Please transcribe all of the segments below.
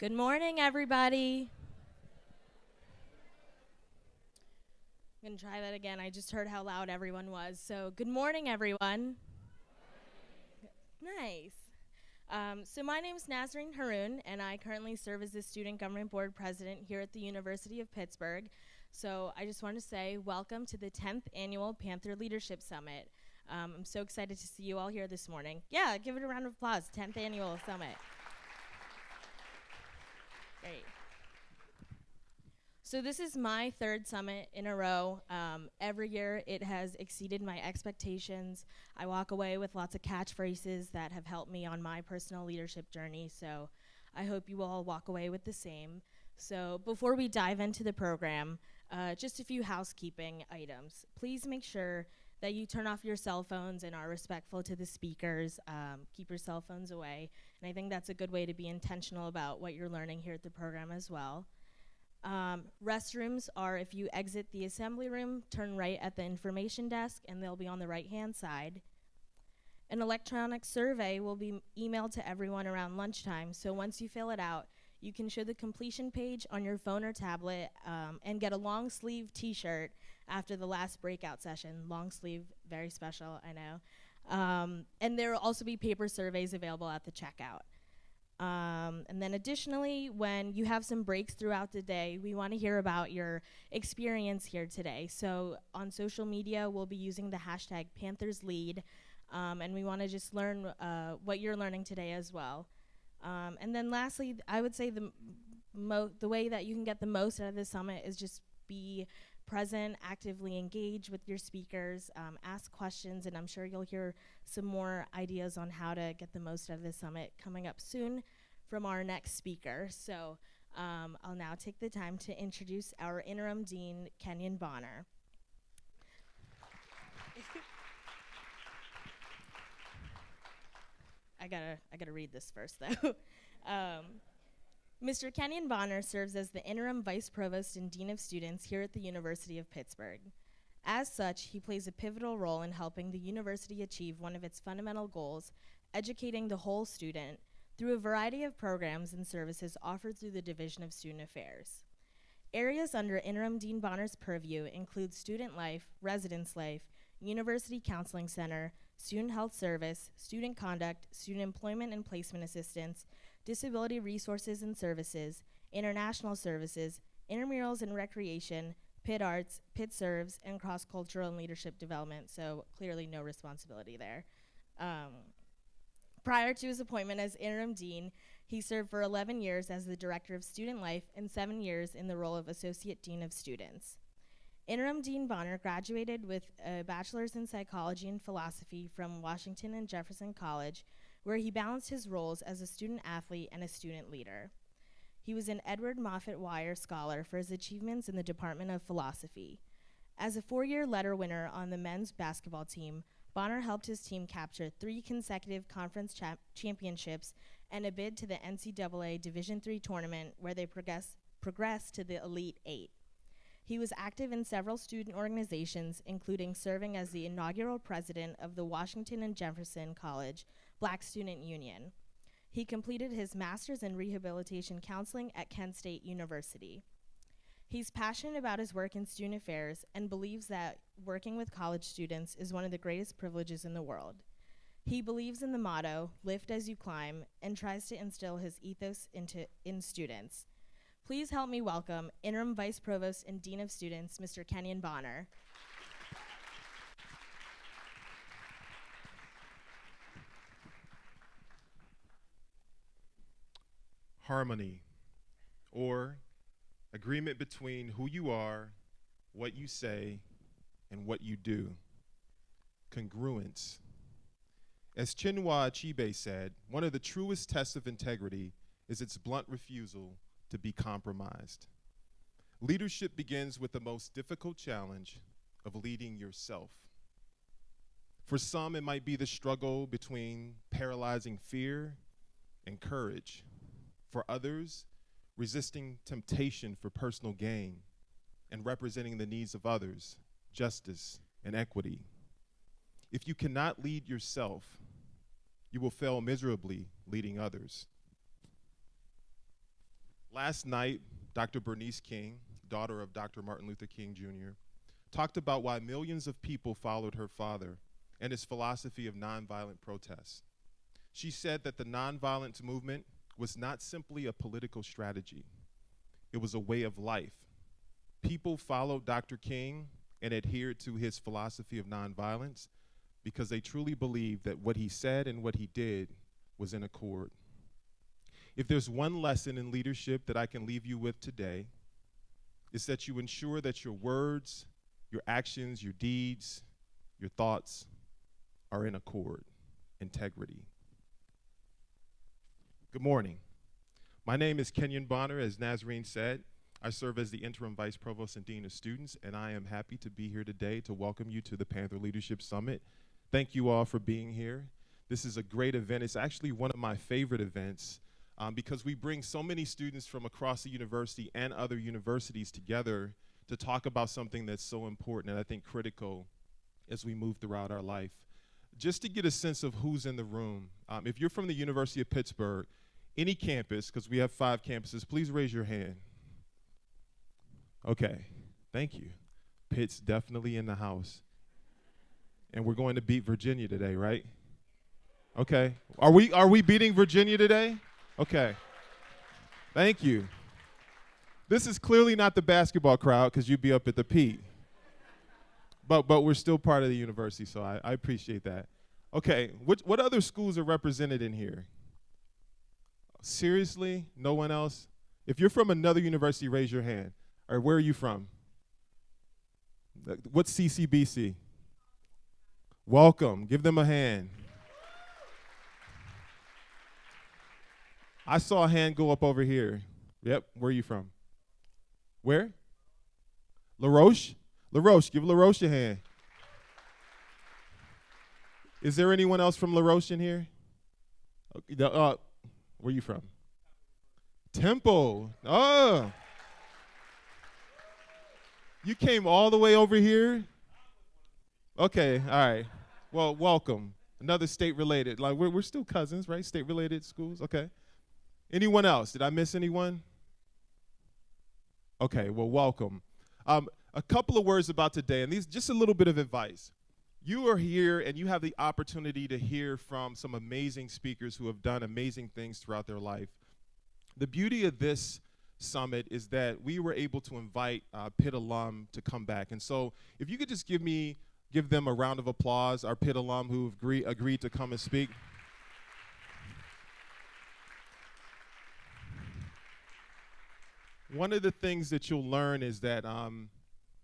Good morning, everybody. I'm going to try that again. I just heard how loud everyone was. So, good morning, everyone. Nice. So, my name is Nazreen Haroon, and I currently serve as the Student Government Board President here at the University of Pittsburgh. So, I just want to say welcome to the 10th Annual Panther Leadership Summit. I'm so excited to see you all here this morning. Yeah, give it a round of applause. 10th Annual Summit. Great. So this is my third summit in a row. Every year it has exceeded my expectations. I walk away with lots of catchphrases that have helped me on my personal leadership journey, so I hope you all walk away with the same. So before we dive into the program, just a few housekeeping items. Please make sure that you turn off your cell phones and are respectful to the speakers. Keep your cell phones away, and I think that's a good way to be intentional about what you're learning here at the program as well. Restrooms are, if you exit the assembly room, turn right at the information desk, and they'll be on the right-hand side. An electronic survey will be emailed to everyone around lunchtime, so once you fill it out, you can show the completion page on your phone or tablet and get a long-sleeve t-shirt after the last breakout session. Long sleeve, very special, I know. And there will also be paper surveys available at the checkout. And then additionally, when you have some breaks throughout the day, we want to hear about your experience here today. So on social media, we'll be using the hashtag PanthersLead, and we want to just learn what you're learning today as well. And then lastly, I would say the way that you can get the most out of this summit is just be present, actively engage with your speakers, ask questions, and I'm sure you'll hear some more ideas on how to get the most out of this summit coming up soon from our next speaker. So I'll now take the time to introduce our interim dean, Kenyon Bonner. I gotta read this first, though. Mr. Kenyon Bonner serves as the interim vice provost and dean of students here at the University of Pittsburgh. As such, he plays a pivotal role in helping the university achieve one of its fundamental goals, educating the whole student, through a variety of programs and services offered through the Division of Student Affairs. Areas under Interim Dean Bonner's purview include student life, residence life, University Counseling Center, student health service, student conduct, student employment and placement assistance, disability resources and services, international services, intramurals and recreation, Pitt Arts, Pitt Serves, and cross-cultural and leadership development, so clearly no responsibility there. Prior to his appointment as interim dean, he served for 11 years as the director of student life and 7 years in the role of associate dean of students. Interim Dean Bonner graduated with a bachelor's in psychology and philosophy from Washington and Jefferson College, where he balanced his roles as a student athlete and a student leader. He was an Edward Moffett Wire Scholar for his achievements in the Department of Philosophy. As a 4-year letter winner on the men's basketball team, Bonner helped his team capture 3 consecutive conference championships and a bid to the NCAA Division III tournament, where they progressed to the Elite Eight. He was active in several student organizations, including serving as the inaugural president of the Washington and Jefferson College Black Student Union. He completed his master's in rehabilitation counseling at Kent State University. He's passionate about his work in student affairs and believes that working with college students is one of the greatest privileges in the world. He believes in the motto, "Lift as you climb," and tries to instill his ethos in students. Please help me welcome Interim Vice Provost and Dean of Students, Mr. Kenyon Bonner. Harmony, or agreement between who you are, what you say, and what you do. Congruence. As Chinua Achebe said, one of the truest tests of integrity is its blunt refusal to be compromised. Leadership begins with the most difficult challenge of leading yourself. For some, it might be the struggle between paralyzing fear and courage. For others, resisting temptation for personal gain and representing the needs of others, justice, and equity. If you cannot lead yourself, you will fail miserably leading others. Last night, Dr. Bernice King, daughter of Dr. Martin Luther King Jr., talked about why millions of people followed her father and his philosophy of nonviolent protests. She said that the nonviolence movement was not simply a political strategy, it was a way of life. People followed Dr. King and adhered to his philosophy of nonviolence because they truly believed that what he said and what he did was in accord. If there's one lesson in leadership that I can leave you with today, it's that you ensure that your words, your actions, your deeds, your thoughts are in accord, integrity. Good morning. My name is Kenyon Bonner. As Nazarene said, I serve as the interim vice provost and dean of students, and I am happy to be here today to welcome you to the Panther Leadership Summit. Thank you all for being here. This is a great event. It's actually one of my favorite events because we bring so many students from across the university and other universities together to talk about something that's so important and I think critical as we move throughout our life. Just to get a sense of who's in the room, if you're from the University of Pittsburgh, any campus, because we have 5 campuses, please raise your hand. Okay, thank you. Pitt's definitely in the house. And we're going to beat Virginia today, right? Okay. Are we beating Virginia today? Okay. Thank you. This is clearly not the basketball crowd because you'd be up at the Pete. But we're still part of the university, so I appreciate that. Okay, what other schools are represented in here? Seriously? No one else? If you're from another university, raise your hand. Or where are you from? What's CCBC? Welcome. Give them a hand. I saw a hand go up over here. Yep. Where are you from? Where? LaRoche? LaRoche. Give LaRoche a hand. Is there anyone else from LaRoche in here? Where are you from? Temple. Oh. You came all the way over here? Okay, all right. Well, welcome. Another state-related. Like we're still cousins, right? State-related schools. Okay. Anyone else? Did I miss anyone? Okay, well, welcome. A couple of words about today, and these just a little bit of advice. You are here, and you have the opportunity to hear from some amazing speakers who have done amazing things throughout their life. The beauty of this summit is that we were able to invite Pitt alum to come back. And so if you could just give them a round of applause, our Pitt alum who agreed to come and speak. One of the things that you'll learn is that,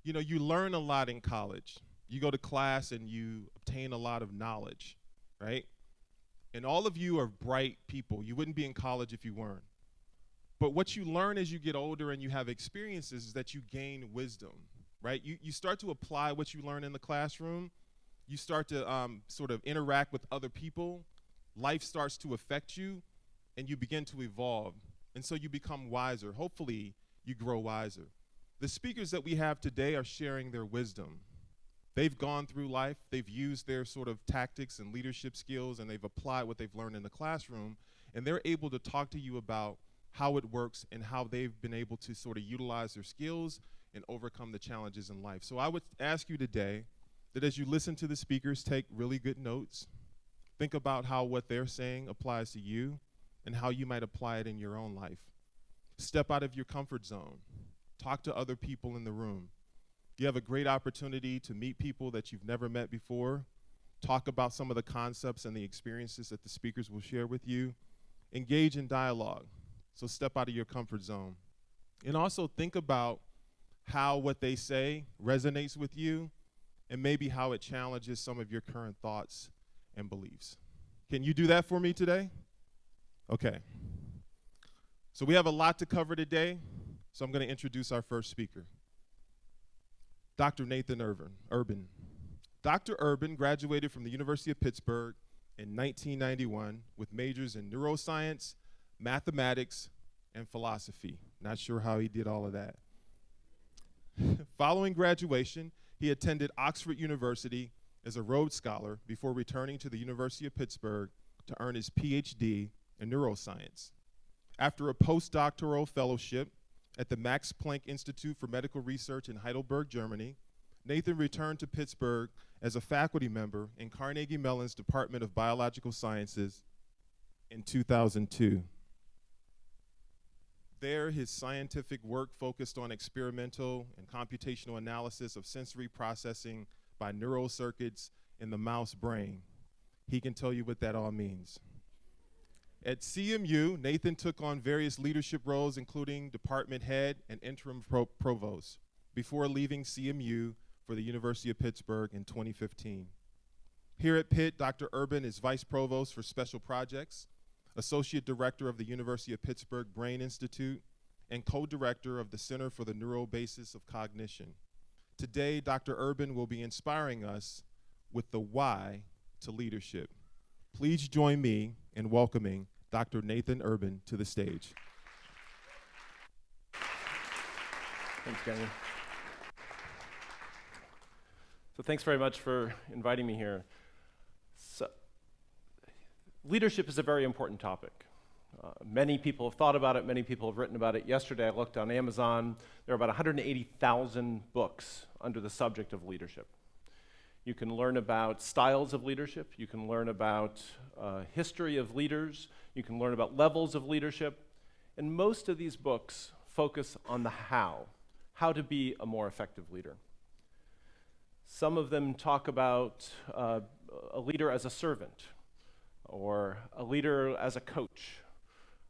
you learn a lot in college. You go to class and you obtain a lot of knowledge, right? And all of you are bright people. You wouldn't be in college if you weren't. But what you learn as you get older and you have experiences is that you gain wisdom, right? You start to apply what you learn in the classroom. You start to sort of interact with other people. Life starts to affect you, and you begin to evolve. And so you become wiser. Hopefully, you grow wiser. The speakers that we have today are sharing their wisdom. They've gone through life. They've used their sort of tactics and leadership skills, and they've applied what they've learned in the classroom, and they're able to talk to you about how it works and how they've been able to sort of utilize their skills and overcome the challenges in life. So I would ask you today that as you listen to the speakers, take really good notes. Think about how what they're saying applies to you and how you might apply it in your own life. Step out of your comfort zone. Talk to other people in the room. You have a great opportunity to meet people that you've never met before. Talk about some of the concepts and the experiences that the speakers will share with you. Engage in dialogue. So step out of your comfort zone. And also think about how what they say resonates with you and maybe how it challenges some of your current thoughts and beliefs. Can you do that for me today? Okay. So we have a lot to cover today, so I'm going to introduce our first speaker, Dr. Nathan Urban. Dr. Urban graduated from the University of Pittsburgh in 1991 with majors in neuroscience, mathematics, and philosophy. Not sure how he did all of that. Following graduation, he attended Oxford University as a Rhodes Scholar before returning to the University of Pittsburgh to earn his PhD in neuroscience. After a postdoctoral fellowship at the Max Planck Institute for Medical Research in Heidelberg, Germany, Nathan returned to Pittsburgh as a faculty member in Carnegie Mellon's Department of Biological Sciences in 2002. There, his scientific work focused on experimental and computational analysis of sensory processing by neural circuits in the mouse brain. He can tell you what that all means. At CMU, Nathan took on various leadership roles, including department head and interim provost, before leaving CMU for the University of Pittsburgh in 2015. Here at Pitt, Dr. Urban is vice provost for special projects, associate director of the University of Pittsburgh Brain Institute, and co-director of the Center for the Neural Basis of Cognition. Today, Dr. Urban will be inspiring us with the why to leadership. Please join me in welcoming Dr. Nathan Urban to the stage. Thanks, Kenyon. So thanks very much for inviting me here. So, leadership is a very important topic. Many people have thought about it, many people have written about it. Yesterday I looked on Amazon, there are about 180,000 books under the subject of leadership. You can learn about styles of leadership, you can learn about history of leaders, you can learn about levels of leadership, and most of these books focus on the how to be a more effective leader. Some of them talk about a leader as a servant, or a leader as a coach.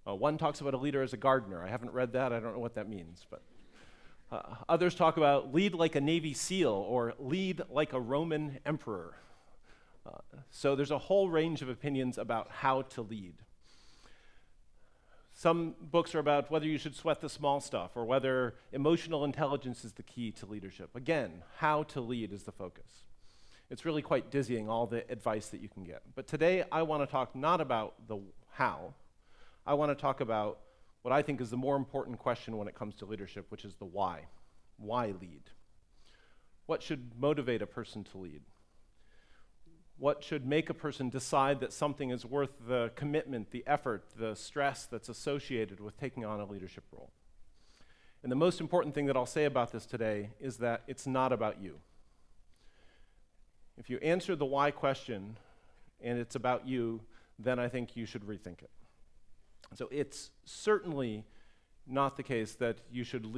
One talks about a leader as a gardener. I haven't read that, I don't know what that means, but others talk about lead like a Navy SEAL or lead like a Roman emperor. So there's a whole range of opinions about how to lead. Some books are about whether you should sweat the small stuff or whether emotional intelligence is the key to leadership. Again, how to lead is the focus. It's really quite dizzying, all the advice that you can get. But today I want to talk not about the how, I want to talk about what I think is the more important question when it comes to leadership, which is the why. Why lead? What should motivate a person to lead? What should make a person decide that something is worth the commitment, the effort, the stress that's associated with taking on a leadership role? And the most important thing that I'll say about this today is that it's not about you. If you answer the why question and it's about you, then I think you should rethink it. So it's certainly not the case that you shouldn't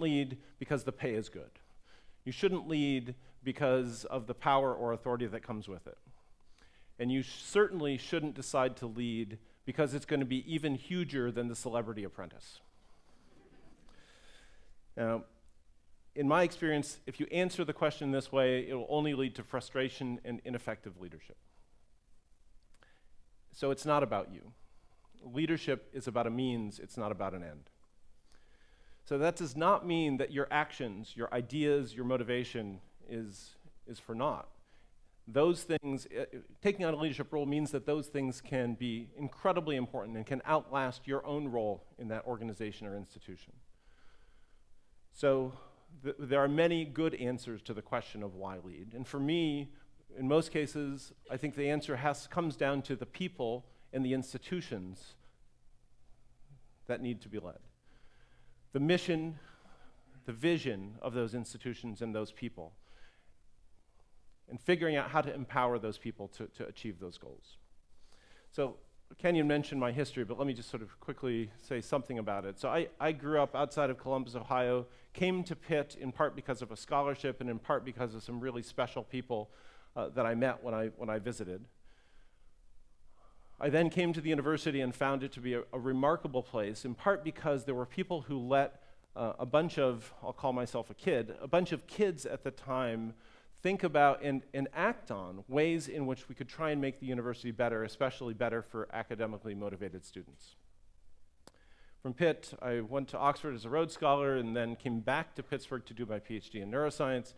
lead because the pay is good. You shouldn't lead because of the power or authority that comes with it. And you certainly shouldn't decide to lead because it's going to be even huger than the Celebrity Apprentice. Now, in my experience, if you answer the question this way, it will only lead to frustration and ineffective leadership. So it's not about you. Leadership is about a means, it's not about an end. So that does not mean that your actions, your ideas, your motivation is for naught. Those things, taking on a leadership role means that those things can be incredibly important and can outlast your own role in that organization or institution. So there are many good answers to the question of why lead. And for me, in most cases, I think the answer comes down to the people and the institutions that need to be led. The mission, the vision of those institutions and those people, and figuring out how to empower those people to achieve those goals. So Kenyon mentioned my history, but let me just sort of quickly say something about it. So I grew up outside of Columbus, Ohio, came to Pitt in part because of a scholarship and in part because of some really special people that I met when I visited. I then came to the university and found it to be a remarkable place, in part because there were people who let a bunch of, I'll call myself a kid, a bunch of kids at the time think about and act on ways in which we could try and make the university better, especially better for academically motivated students. From Pitt, I went to Oxford as a Rhodes Scholar and then came back to Pittsburgh to do my PhD in neuroscience,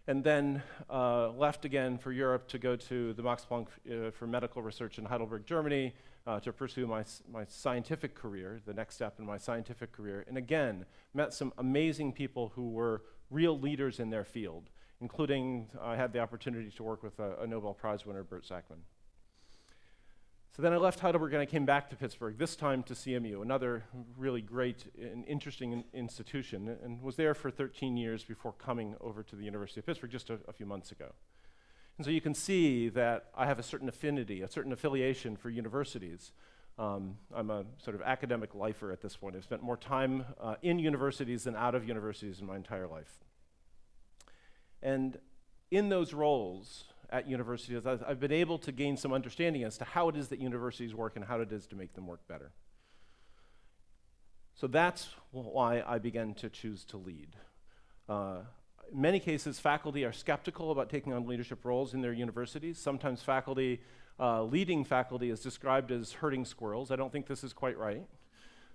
and then left again for Europe to go to the Max Planck for medical research in Heidelberg, Germany, to pursue my scientific career, the next step in my scientific career, and again, met some amazing people who were real leaders in their field, including I had the opportunity to work with a Nobel Prize winner, Bert Sackman. So then I left Heidelberg and I came back to Pittsburgh, this time to CMU, another really great and interesting institution, and was there for 13 years before coming over to the University of Pittsburgh just a few months ago. And so you can see that I have a certain affinity, a certain affiliation for universities. I'm a sort of academic lifer at this point. I've spent more time in universities than out of universities in my entire life. And in those roles at universities, I've been able to gain some understanding as to how it is that universities work and how it is to make them work better. So that's why I began to choose to lead. In many cases, faculty are skeptical about taking on leadership roles in their universities. Sometimes leading faculty is described as herding squirrels. I don't think this is quite right.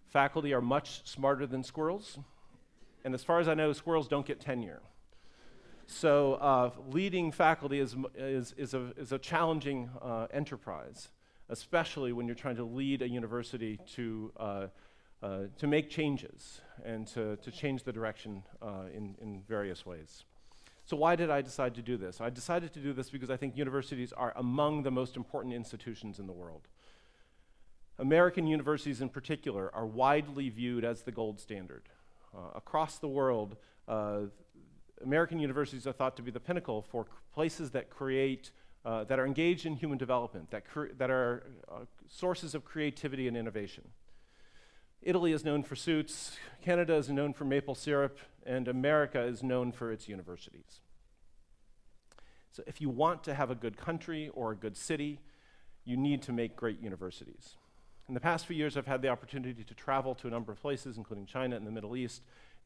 Faculty are much smarter than squirrels. And as far as I know, squirrels don't get tenure. So leading faculty is a challenging enterprise, especially when you're trying to lead a university to make changes and to change the direction in various ways. So why did I decide to do this? I decided to do this because I think universities are among the most important institutions in the world. American universities in particular are widely viewed as the gold standard. Across the world, American universities are thought to be the pinnacle for places that create, that are engaged in human development, that are sources of creativity and innovation. Italy is known for suits, Canada is known for maple syrup, and America is known for its universities. So if you want to have a good country or a good city, you need to make great universities. In the past few years, I've had the opportunity to travel to a number of places, including China and the Middle East,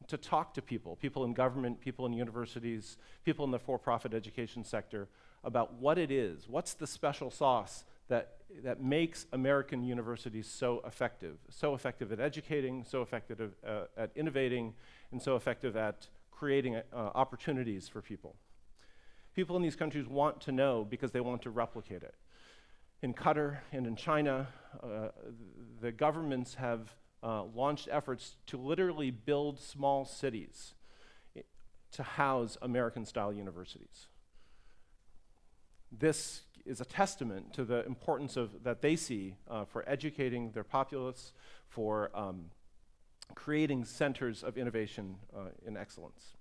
to talk to people in government, people in universities, people in the for-profit education sector, about what it is, what's the special sauce that makes American universities so effective at educating, so effective at innovating, and so effective at creating opportunities for people. People in these countries want to know because they want to replicate it. In Qatar and in China, the governments have launched efforts to literally build small cities to house American-style universities. This is a testament to the importance that they see for educating their populace, for creating centers of innovation and excellence.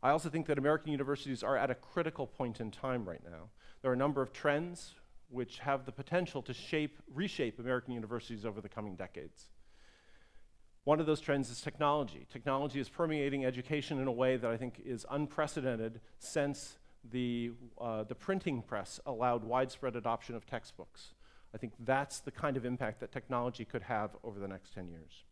I also think that American universities are at a critical point in time right now. There are a number of trends which have the potential to reshape American universities over the coming decades. One of those trends is technology. Technology is permeating education in a way that I think is unprecedented since the printing press allowed widespread adoption of textbooks. I think that's the kind of impact that technology could have over the next 10 years.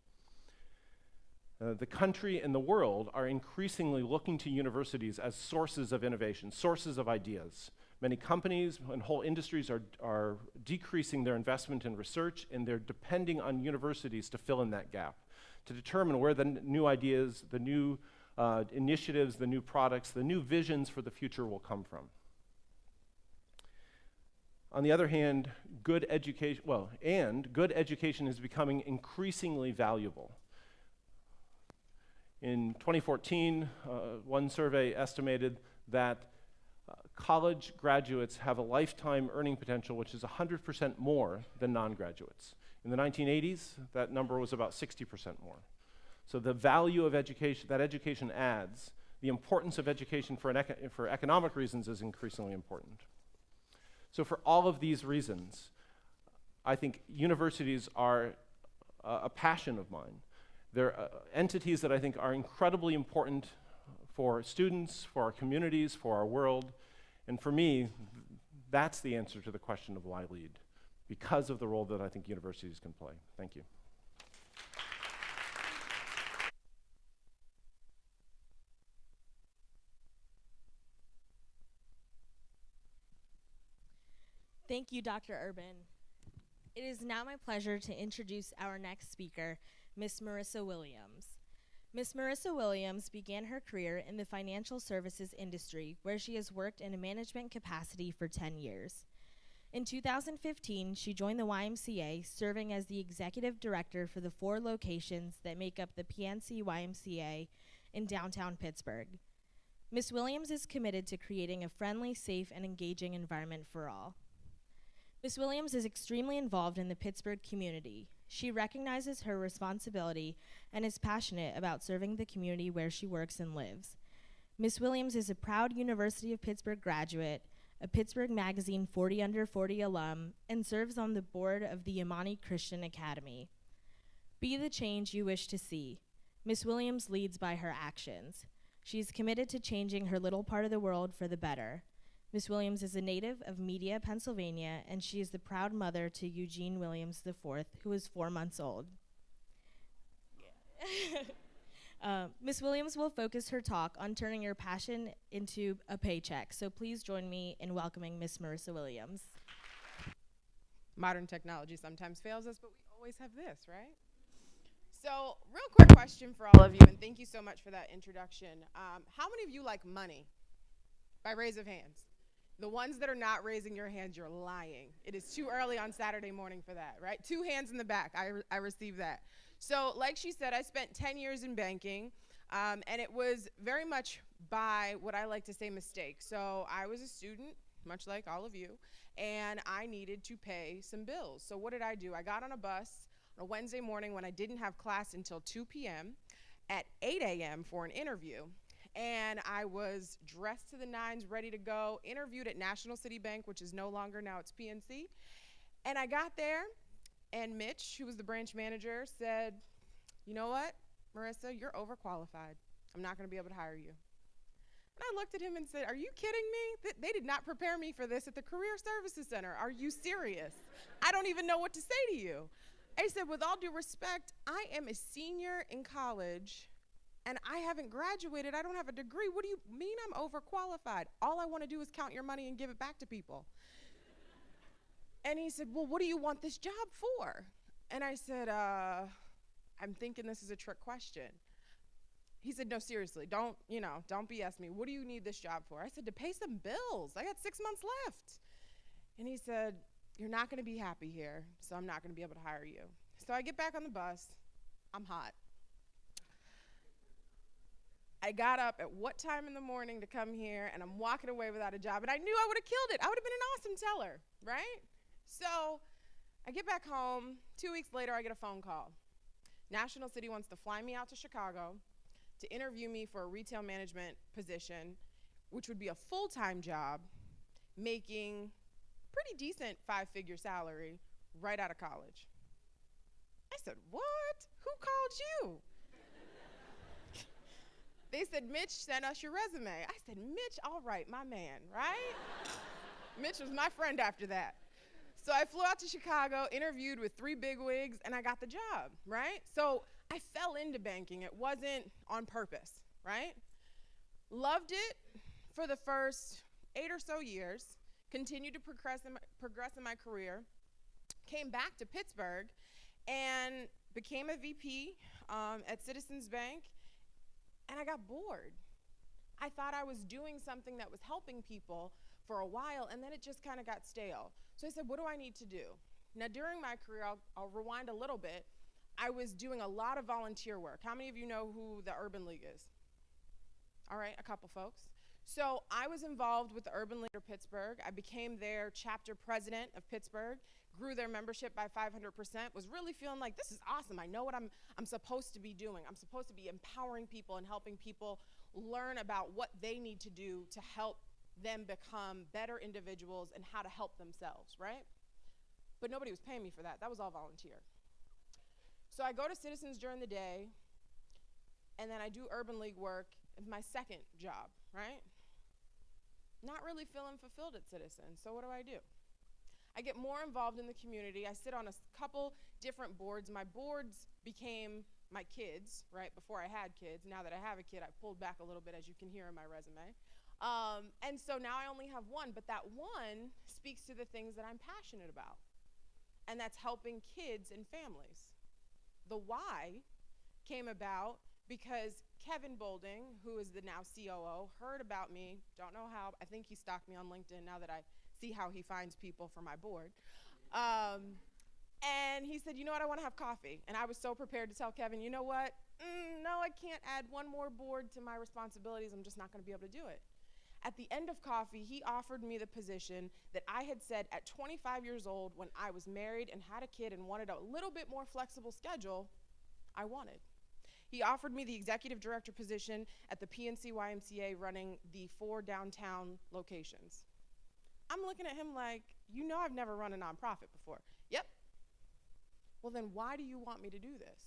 The country and the world are increasingly looking to universities as sources of innovation, sources of ideas. Many companies and whole industries are decreasing their investment in research, and they're depending on universities to fill in that gap, to determine where the new ideas, the new initiatives, the new products, the new visions for the future will come from. On the other hand, good education is becoming increasingly valuable. In 2014, one survey estimated that college graduates have a lifetime earning potential which is 100% more than non-graduates. In the 1980s, that number was about 60% more. So the value of education, that education adds, the importance of education for economic reasons is increasingly important. So for all of these reasons, I think universities are a passion of mine. They're entities that I think are incredibly important for students, for our communities, for our world. And for me, that's the answer to the question of why lead, because of the role that I think universities can play. Thank you. Thank you, Dr. Urban. It is now my pleasure to introduce our next speaker, Ms. Marissa Williams. Ms. Marissa Williams began her career in the financial services industry, where she has worked in a management capacity for 10 years. In 2015, she joined the YMCA, serving as the executive director for the 4 locations that make up the PNC YMCA in downtown Pittsburgh. Ms. Williams is committed to creating a friendly, safe, and engaging environment for all. Miss Williams is extremely involved in the Pittsburgh community. She recognizes her responsibility and is passionate about serving the community where she works and lives. Miss Williams is a proud University of Pittsburgh graduate, a Pittsburgh Magazine 40 Under 40 alum, and serves on the board of the Imani Christian Academy. Be the change you wish to see. Miss Williams leads by her actions. She is committed to changing her little part of the world for the better. Miss Williams is a native of Media, Pennsylvania, and she is the proud mother to Eugene Williams IV, who is 4 months old. Miss Williams will focus her talk on turning her passion into a paycheck, so please join me in welcoming Miss Marissa Williams. Modern technology sometimes fails us, but we always have this, right? So, real quick question for all of you, and thank you so much for that introduction. How many of you like money? By raise of hands. The ones that are not raising your hands, you're lying. It is too early on Saturday morning for that, right? 2 hands in the back, I received that. So, like she said, I spent 10 years in banking, and it was very much by what I like to say mistake. So, I was a student, much like all of you, and I needed to pay some bills. So, what did I do? I got on a bus on a Wednesday morning when I didn't have class until 2 p.m. at 8 a.m. for an interview. And I was dressed to the nines, ready to go, interviewed at National City Bank, which is no longer, now it's PNC. And I got there, and Mitch, who was the branch manager, said, "You know what, Marissa, you're overqualified. I'm not going to be able to hire you." And I looked at him and said, "Are you kidding me? They did not prepare me for this at the Career Services Center. Are you serious? I don't even know what to say to you." I said, "With all due respect, I am a senior in college, and I haven't graduated. I don't have a degree. What do you mean I'm overqualified? All I want to do is count your money and give it back to people." And he said, "Well, what do you want this job for?" And I said, "I'm thinking this is a trick question." He said, "No, seriously, don't BS me. What do you need this job for?" I said, "To pay some bills. I got 6 months left." And he said, "You're not going to be happy here, so I'm not going to be able to hire you." So I get back on the bus. I'm hot. I got up at what time in the morning to come here, and I'm walking away without a job, and I knew I would have killed it. I would have been an awesome teller, right? So I get back home. 2 weeks later, I get a phone call. National City wants to fly me out to Chicago to interview me for a retail management position, which would be a full-time job, making pretty decent 5-figure salary right out of college. I said, "What? Who called you?" They said, "Mitch sent us your resume." I said, "Mitch, all right, my man, right?" Mitch was my friend after that. So I flew out to Chicago, interviewed with 3 bigwigs, and I got the job, right? So I fell into banking. It wasn't on purpose, right? Loved it for the first 8 or so years, continued to progress in my career, came back to Pittsburgh, and became a VP at Citizens Bank, and I got bored. I thought I was doing something that was helping people for a while, and then it just kind of got stale. So I said, what do I need to do? Now, during my career, I'll rewind a little bit, I was doing a lot of volunteer work. How many of you know who the Urban League is? All right, a couple folks. So I was involved with the Urban League of Pittsburgh. I became their chapter president of Pittsburgh, grew their membership by 500%, was really feeling like this is awesome. I know what I'm supposed to be doing. I'm supposed to be empowering people and helping people learn about what they need to do to help them become better individuals and how to help themselves, right? But nobody was paying me for that. That was all volunteer. So I go to Citizens during the day, and then I do Urban League work as my second job, right? Not really feeling fulfilled at Citizens, so what do? I get more involved in the community. I sit on a couple different boards. My boards became my kids, right, before I had kids. Now that I have a kid, I pulled back a little bit, as you can hear in my resume. And so now I only have one, but that one speaks to the things that I'm passionate about, and that's helping kids and families. The why came about because Kevin Bolding, who is the now COO, heard about me, don't know how, I think he stalked me on LinkedIn now that I see how he finds people for my board. And he said, you know what, I want to have coffee. And I was so prepared to tell Kevin, you know what, no, I can't add one more board to my responsibilities. I'm just not going to be able to do it. At the end of coffee, he offered me the position that I had said at 25 years old, when I was married and had a kid and wanted a little bit more flexible schedule, I wanted. He offered me the executive director position at the PNC YMCA, running the 4 downtown locations. I'm looking at him like, you know I've never run a nonprofit before. Yep. Well, then why do you want me to do this?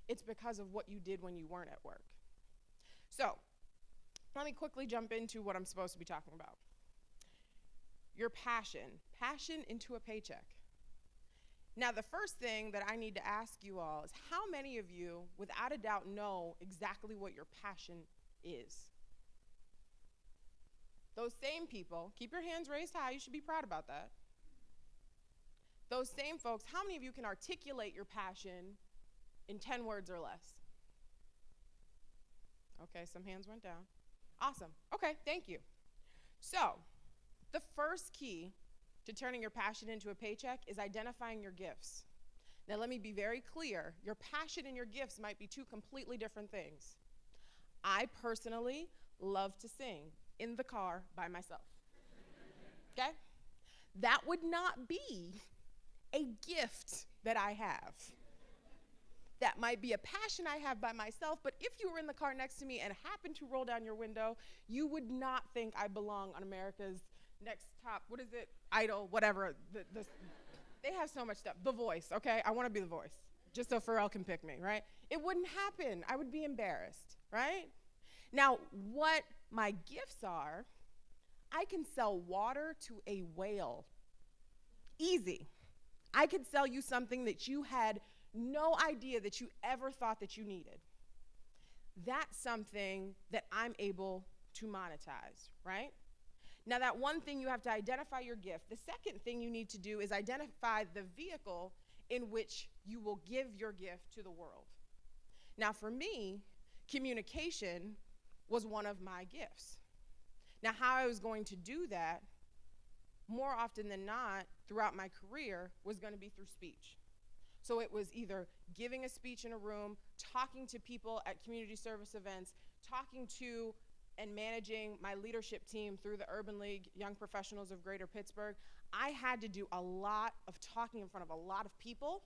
It's because of what you did when you weren't at work. So, let me quickly jump into what I'm supposed to be talking about. Your passion into a paycheck. Now, the first thing that I need to ask you all is, how many of you, without a doubt, know exactly what your passion is? Those same people, keep your hands raised high, you should be proud about that. Those same folks, how many of you can articulate your passion in 10 words or less? Okay, some hands went down. Awesome. Okay, thank you. So, the first key to turning your passion into a paycheck is identifying your gifts. Now, let me be very clear. Your passion and your gifts might be two completely different things. I personally love to sing in the car by myself. Okay? That would not be a gift that I have. That might be a passion I have by myself, but if you were in the car next to me and happened to roll down your window, you would not think I belong on America's Next Top, what is it, Idol, whatever. They have so much stuff. The Voice, okay? I want to be The Voice, just so Pharrell can pick me, right? It wouldn't happen. I would be embarrassed, right? Now, what my gifts are, I can sell water to a whale. Easy. I could sell you something that you had no idea that you ever thought that you needed. That's something that I'm able to monetize, right? Now, that one thing, you have to identify your gift. The second thing you need to do is identify the vehicle in which you will give your gift to the world. Now, for me, communication was one of my gifts. Now, how I was going to do that, more often than not, throughout my career, was going to be through speech. So it was either giving a speech in a room, talking to people at community service events, talking to and managing my leadership team through the Urban League Young Professionals of Greater Pittsburgh. I had to do a lot of talking in front of a lot of people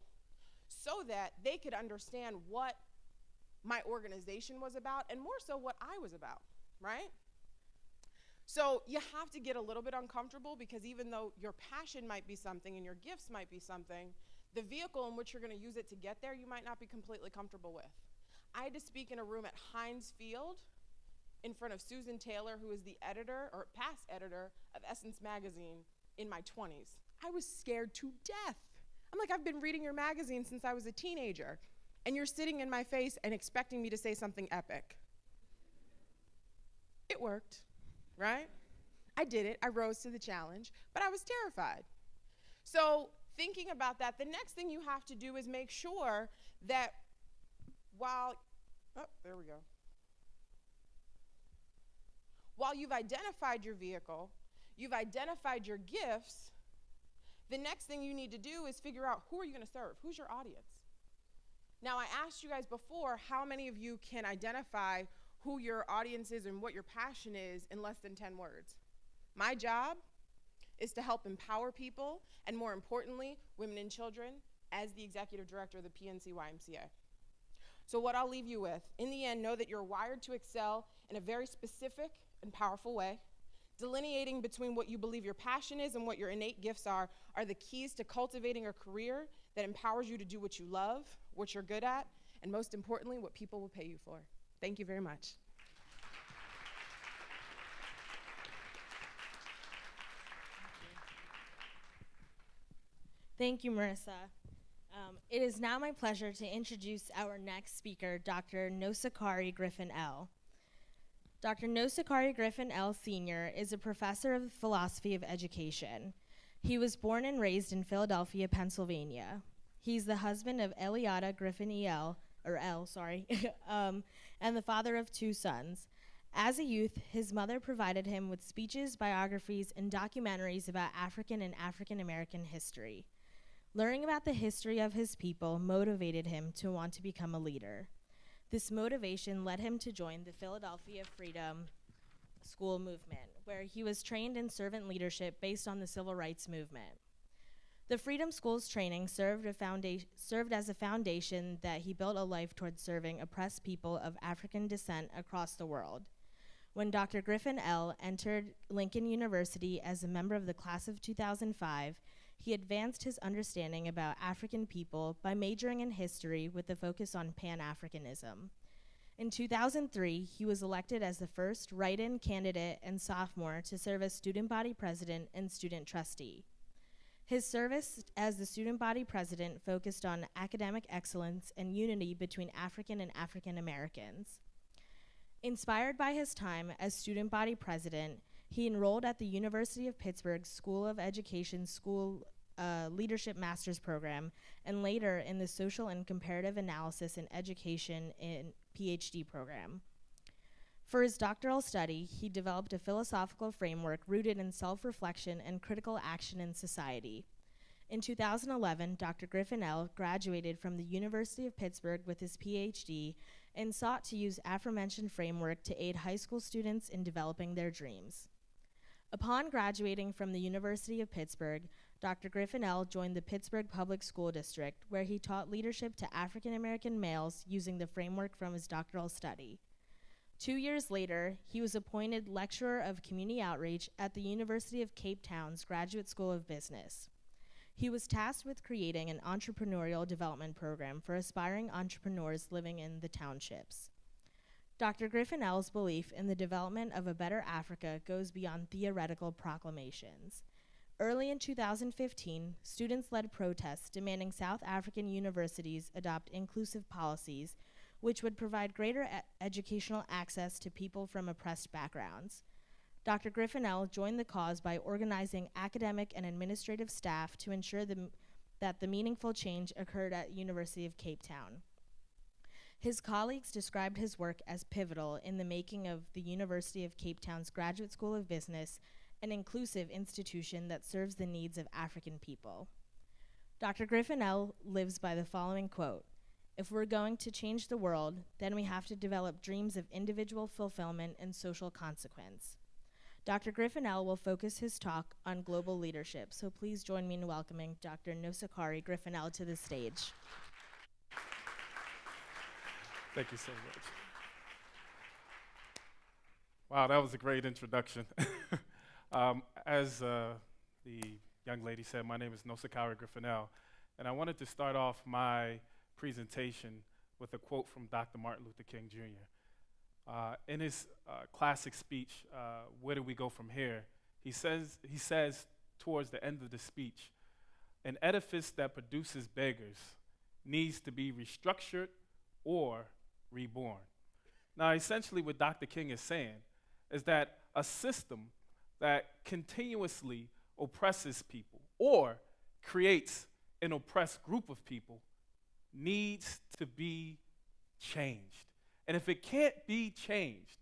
so that they could understand what my organization was about, and more so what I was about, right? So you have to get a little bit uncomfortable, because even though your passion might be something and your gifts might be something, the vehicle in which you're going to use it to get there, you might not be completely comfortable with. I had to speak in a room at Heinz Field in front of Susan Taylor, who is the editor, or past editor, of Essence magazine in my 20s. I was scared to death. I'm like, I've been reading your magazine since I was a teenager, and you're sitting in my face and expecting me to say something epic. It worked, right? I did it. I rose to the challenge, but I was terrified. So thinking about that, the next thing you have to do is make sure that while you've identified your vehicle, you've identified your gifts, the next thing you need to do is figure out, who are you going to serve? Who's your audience? Now, I asked you guys before, how many of you can identify who your audience is and what your passion is in less than 10 words? My job is to help empower people, and more importantly, women and children, as the executive director of the PNC YMCA. So what I'll leave you with, in the end, know that you're wired to excel in a very specific and powerful way. Delineating between what you believe your passion is and what your innate gifts are the keys to cultivating a career that empowers you to do what you love, what you're good at, and most importantly, what people will pay you for. Thank you very much. Thank you, Marissa. It is now my pleasure to introduce our next speaker, Dr. Nosakari Griffin L. Dr. Nosakari Griffin L. Sr. is a professor of philosophy of education. He was born and raised in Philadelphia, Pennsylvania. He's the husband of Eliada Griffin L, and the father of 2 sons. As a youth, his mother provided him with speeches, biographies, and documentaries about African and African American history. Learning about the history of his people motivated him to want to become a leader. This motivation led him to join the Philadelphia Freedom school movement, where he was trained in servant leadership based on the civil rights movement. The Freedom School's training served as a foundation that he built a life towards serving oppressed people of African descent across the world. When Dr. Griffin L. entered Lincoln University as a member of the class of 2005, he advanced his understanding about African people by majoring in history with a focus on Pan-Africanism. In 2003, he was elected as the first write-in candidate and sophomore to serve as student body president and student trustee. His service as the student body president focused on academic excellence and unity between African and African Americans. Inspired by his time as student body president, he enrolled at the University of Pittsburgh School of Education Leadership Master's Program, and later in the Social and Comparative Analysis in Education in PhD program. For his doctoral study, he developed a philosophical framework rooted in self-reflection and critical action in society. In 2011, Dr. Griffin L. graduated from the University of Pittsburgh with his PhD and sought to use aforementioned framework to aid high school students in developing their dreams. Upon graduating from the University of Pittsburgh, Dr. Griffin L. joined the Pittsburgh Public School District, where he taught leadership to African American males using the framework from his doctoral study. 2 years later, he was appointed Lecturer of Community Outreach at the University of Cape Town's Graduate School of Business. He was tasked with creating an entrepreneurial development program for aspiring entrepreneurs living in the townships. Dr. Griffin L.'s belief in the development of a better Africa goes beyond theoretical proclamations. Early in 2015, students led protests demanding South African universities adopt inclusive policies, which would provide greater educational access to people from oppressed backgrounds. Dr. Griffin L. joined the cause by organizing academic and administrative staff to ensure that the meaningful change occurred at University of Cape Town. His colleagues described his work as pivotal in the making of the University of Cape Town's Graduate School of Business an inclusive institution that serves the needs of African people. Dr. Griffin L. lives by the following quote: "If we're going to change the world, then we have to develop dreams of individual fulfillment and social consequence." Dr. Griffin L. will focus his talk on global leadership, so please join me in welcoming Dr. Nosakari Griffin L. to the stage. Thank you so much. Wow, that was a great introduction. As the young lady said, my name is Nosakari Griffinell, and I wanted to start off my presentation with a quote from Dr. Martin Luther King Jr. In his classic speech, "Where do we go from here?" He says towards the end of the speech, "An edifice that produces beggars needs to be restructured or reborn." Now, essentially what Dr. King is saying is that a system that continuously oppresses people or creates an oppressed group of people needs to be changed. And if it can't be changed,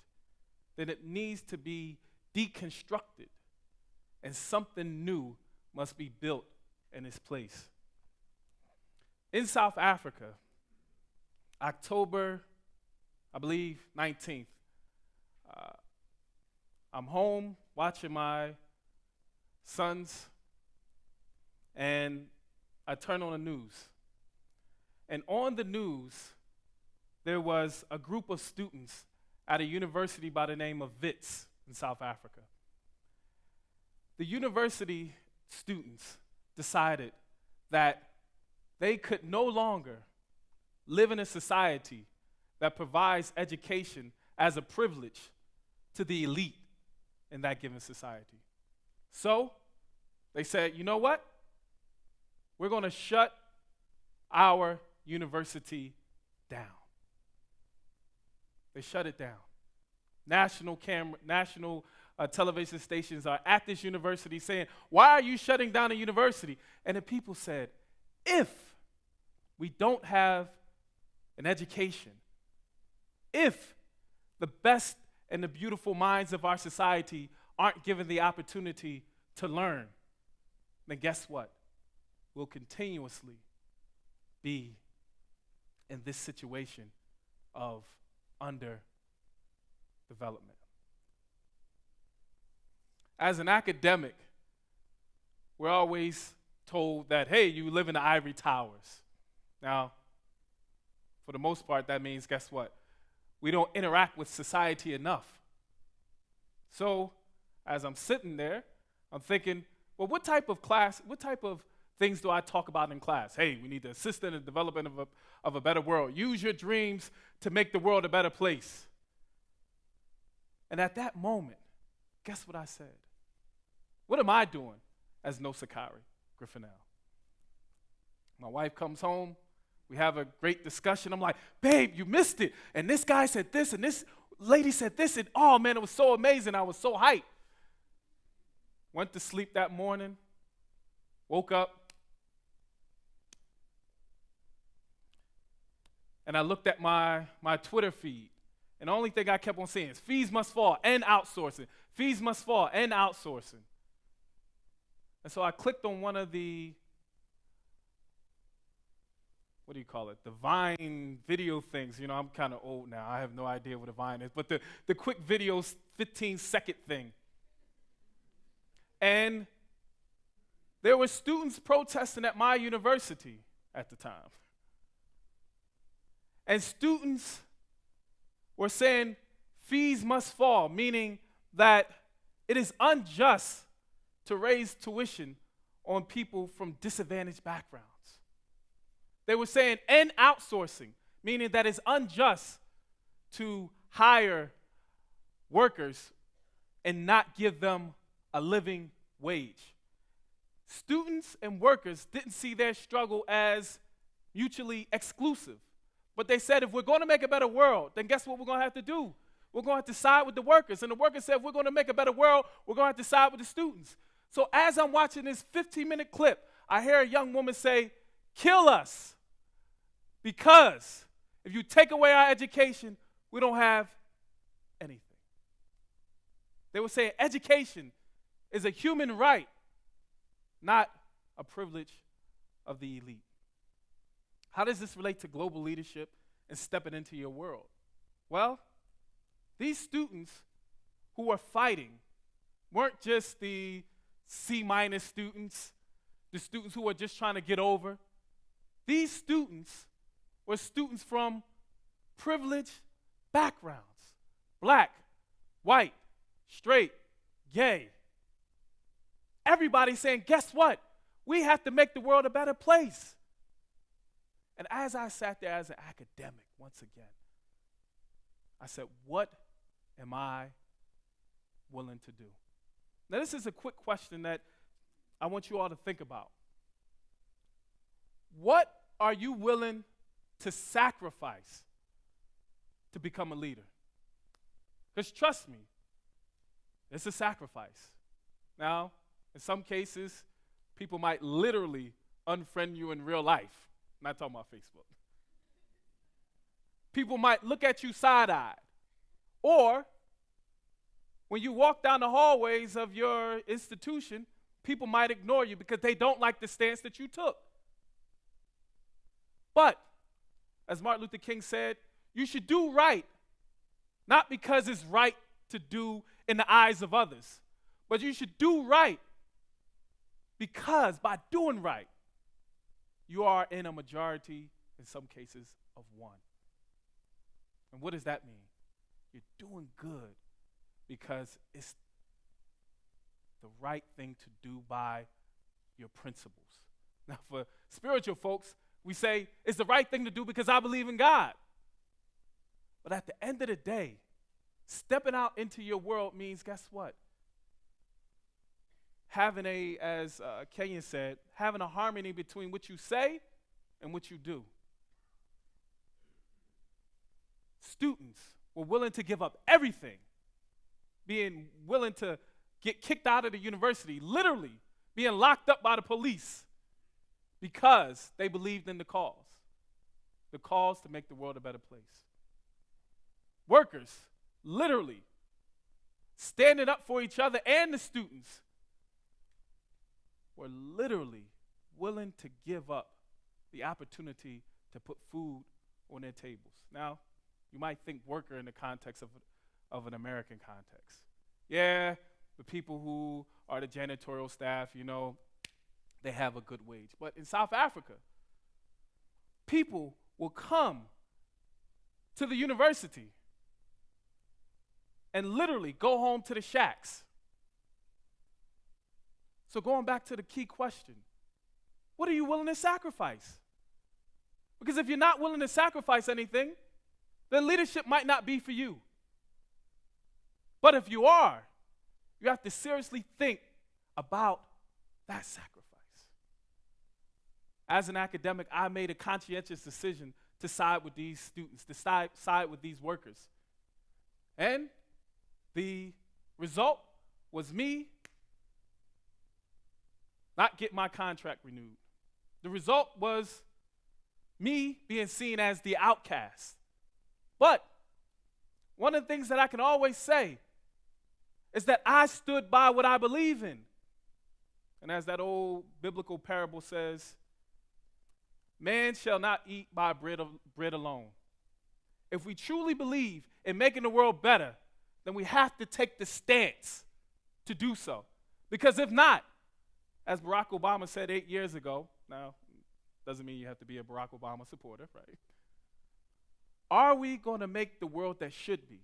then it needs to be deconstructed, and something new must be built in its place. In South Africa, October, I believe, 19th, I'm home watching my sons, and I turn on the news. And on the news, there was a group of students at a university by the name of Wits in South Africa. The university students decided that they could no longer live in a society that provides education as a privilege to the elite in that given society. So they said, you know what? We're going to shut our university down. They shut it down. National television stations are at this university saying, "Why are you shutting down a university?" And the people said, if we don't have an education, if the best and the beautiful minds of our society aren't given the opportunity to learn, then guess what? We'll continuously be in this situation of underdevelopment. As an academic, we're always told that, hey, you live in the ivory towers. Now, for the most part, that means, guess what? We don't interact with society enough. So, as I'm sitting there, I'm thinking, well, what type of things do I talk about in class? Hey, we need to assist in the development of a better world. Use your dreams to make the world a better place. And at that moment, guess what I said? What am I doing as No Sakari Griffinell? My wife comes home. We have a great discussion. I'm like, babe, you missed it. And this guy said this, and this lady said this, and oh, man, it was so amazing. I was so hyped. Went to sleep that morning, woke up, and I looked at my Twitter feed, and the only thing I kept on seeing is fees must fall and outsourcing. Fees must fall and outsourcing. And so I clicked on one of the, what do you call it, the Vine video things. You know, I'm kind of old now. I have no idea what a Vine is, but the quick video 15-second thing. And there were students protesting at my university at the time. And students were saying fees must fall, meaning that it is unjust to raise tuition on people from disadvantaged backgrounds. They were saying end outsourcing, meaning that it's unjust to hire workers and not give them a living wage. Students and workers didn't see their struggle as mutually exclusive. But they said, if we're going to make a better world, then guess what we're going to have to do? We're going to have to side with the workers. And the workers said, if we're going to make a better world, we're going to have to side with the students. So as I'm watching this 15-minute clip, I hear a young woman say, kill us. Because if you take away our education, we don't have anything. They were saying education is a human right, not a privilege of the elite. How does this relate to global leadership and stepping into your world? Well, these students who were fighting weren't just the C- students, the students who were just trying to get over. These students were students from privileged backgrounds: black, white, straight, gay. Everybody saying, guess what? We have to make the world a better place. And as I sat there as an academic, once again, I said, what am I willing to do? Now, this is a quick question that I want you all to think about. What are you willing to sacrifice to become a leader? Because trust me, it's a sacrifice. Now, in some cases, people might literally unfriend you in real life. I'm not talking about Facebook. People might look at you side-eyed. Or, when you walk down the hallways of your institution, people might ignore you because they don't like the stance that you took. But, as Martin Luther King said, you should do right, not because it's right to do in the eyes of others, but you should do right because by doing right, you are in a majority, in some cases, of one. And what does that mean? You're doing good because it's the right thing to do by your principles. Now, for spiritual folks, we say it's the right thing to do because I believe in God. But at the end of the day, stepping out into your world means, guess what? Having as Kenyon said, having a harmony between what you say and what you do. Students were willing to give up everything, being willing to get kicked out of the university, literally being locked up by the police because they believed in the cause to make the world a better place. Workers, literally, standing up for each other and the students, were literally willing to give up the opportunity to put food on their tables. Now, you might think worker in the context of an American context. Yeah, the people who are the janitorial staff, they have a good wage. But in South Africa, people will come to the university and literally go home to the shacks. So going back to the key question, what are you willing to sacrifice? Because if you're not willing to sacrifice anything, then leadership might not be for you. But if you are, you have to seriously think about that sacrifice. As an academic, I made a conscientious decision to side with these students, to side with these workers. And the result was me not get my contract renewed. The result was me being seen as the outcast. But one of the things that I can always say is that I stood by what I believe in. And as that old biblical parable says, man shall not eat by bread alone. If we truly believe in making the world better, then we have to take the stance to do so. Because if not, as Barack Obama said 8 years ago, now, doesn't mean you have to be a Barack Obama supporter, right? Are we going to make the world that should be?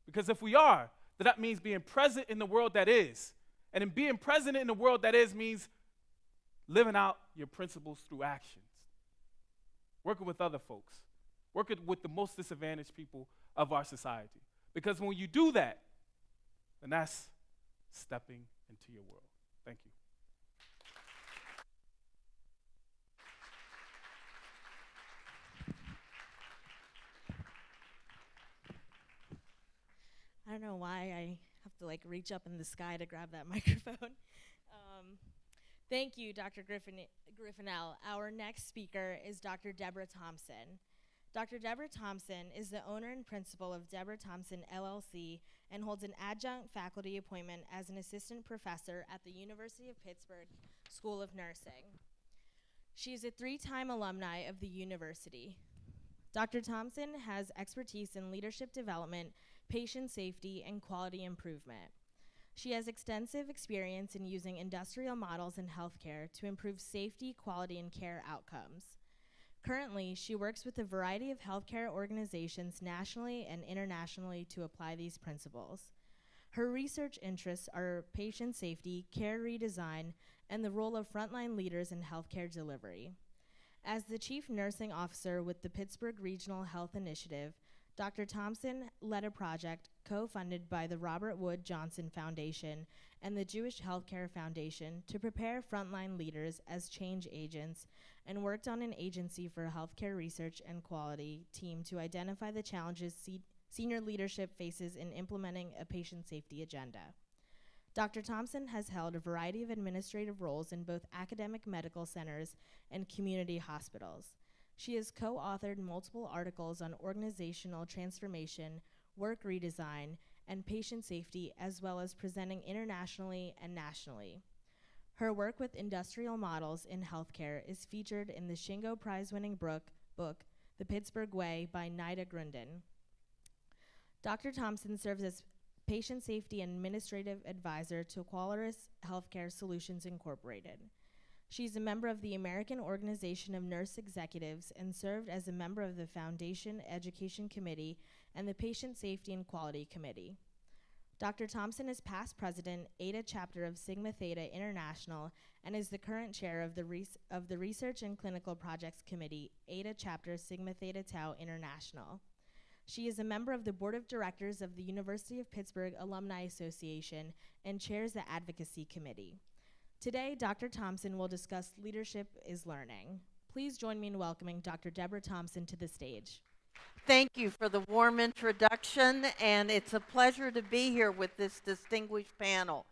Because if we are, then that means being present in the world that is. And in being present in the world that is means living out your principles through actions. Working with other folks. Working with the most disadvantaged people of our society. Because when you do that, then that's stepping into your world. Thank you. I don't know why I have to reach up in the sky to grab that microphone. Thank you, Dr. Griffinell. Our next speaker is Dr. Deborah Thompson. Dr. Deborah Thompson is the owner and principal of Deborah Thompson LLC and holds an adjunct faculty appointment as an assistant professor at the University of Pittsburgh School of Nursing. She is a 3-time alumni of the university. Dr. Thompson has expertise in leadership development, patient safety, and quality improvement. She has extensive experience in using industrial models in healthcare to improve safety, quality, and care outcomes. Currently, she works with a variety of healthcare organizations nationally and internationally to apply these principles. Her research interests are patient safety, care redesign, and the role of frontline leaders in healthcare delivery. As the Chief Nursing Officer with the Pittsburgh Regional Health Initiative, Dr. Thompson led a project co-funded by the Robert Wood Johnson Foundation and the Jewish Healthcare Foundation to prepare frontline leaders as change agents and worked on an agency for healthcare research and quality team to identify the challenges senior leadership faces in implementing a patient safety agenda. Dr. Thompson has held a variety of administrative roles in both academic medical centers and community hospitals. She has co-authored multiple articles on organizational transformation, work redesign, and patient safety, as well as presenting internationally and nationally. Her work with industrial models in healthcare is featured in the Shingo Prize-winning book, The Pittsburgh Way by Nida Grunden. Dr. Thompson serves as patient safety and administrative advisor to Qualis Healthcare Solutions Incorporated. She's a member of the American Organization of Nurse Executives and served as a member of the Foundation Education Committee and the Patient Safety and Quality Committee. Dr. Thompson is past president, ADA chapter of Sigma Theta International, and is the current chair of the Research and Clinical Projects Committee, ADA chapter Sigma Theta Tau International. She is a member of the board of directors of the University of Pittsburgh Alumni Association and chairs the Advocacy Committee. Today, Dr. Thompson will discuss Leadership is Learning. Please join me in welcoming Dr. Deborah Thompson to the stage. Thank you for the warm introduction, and it's a pleasure to be here with this distinguished panel.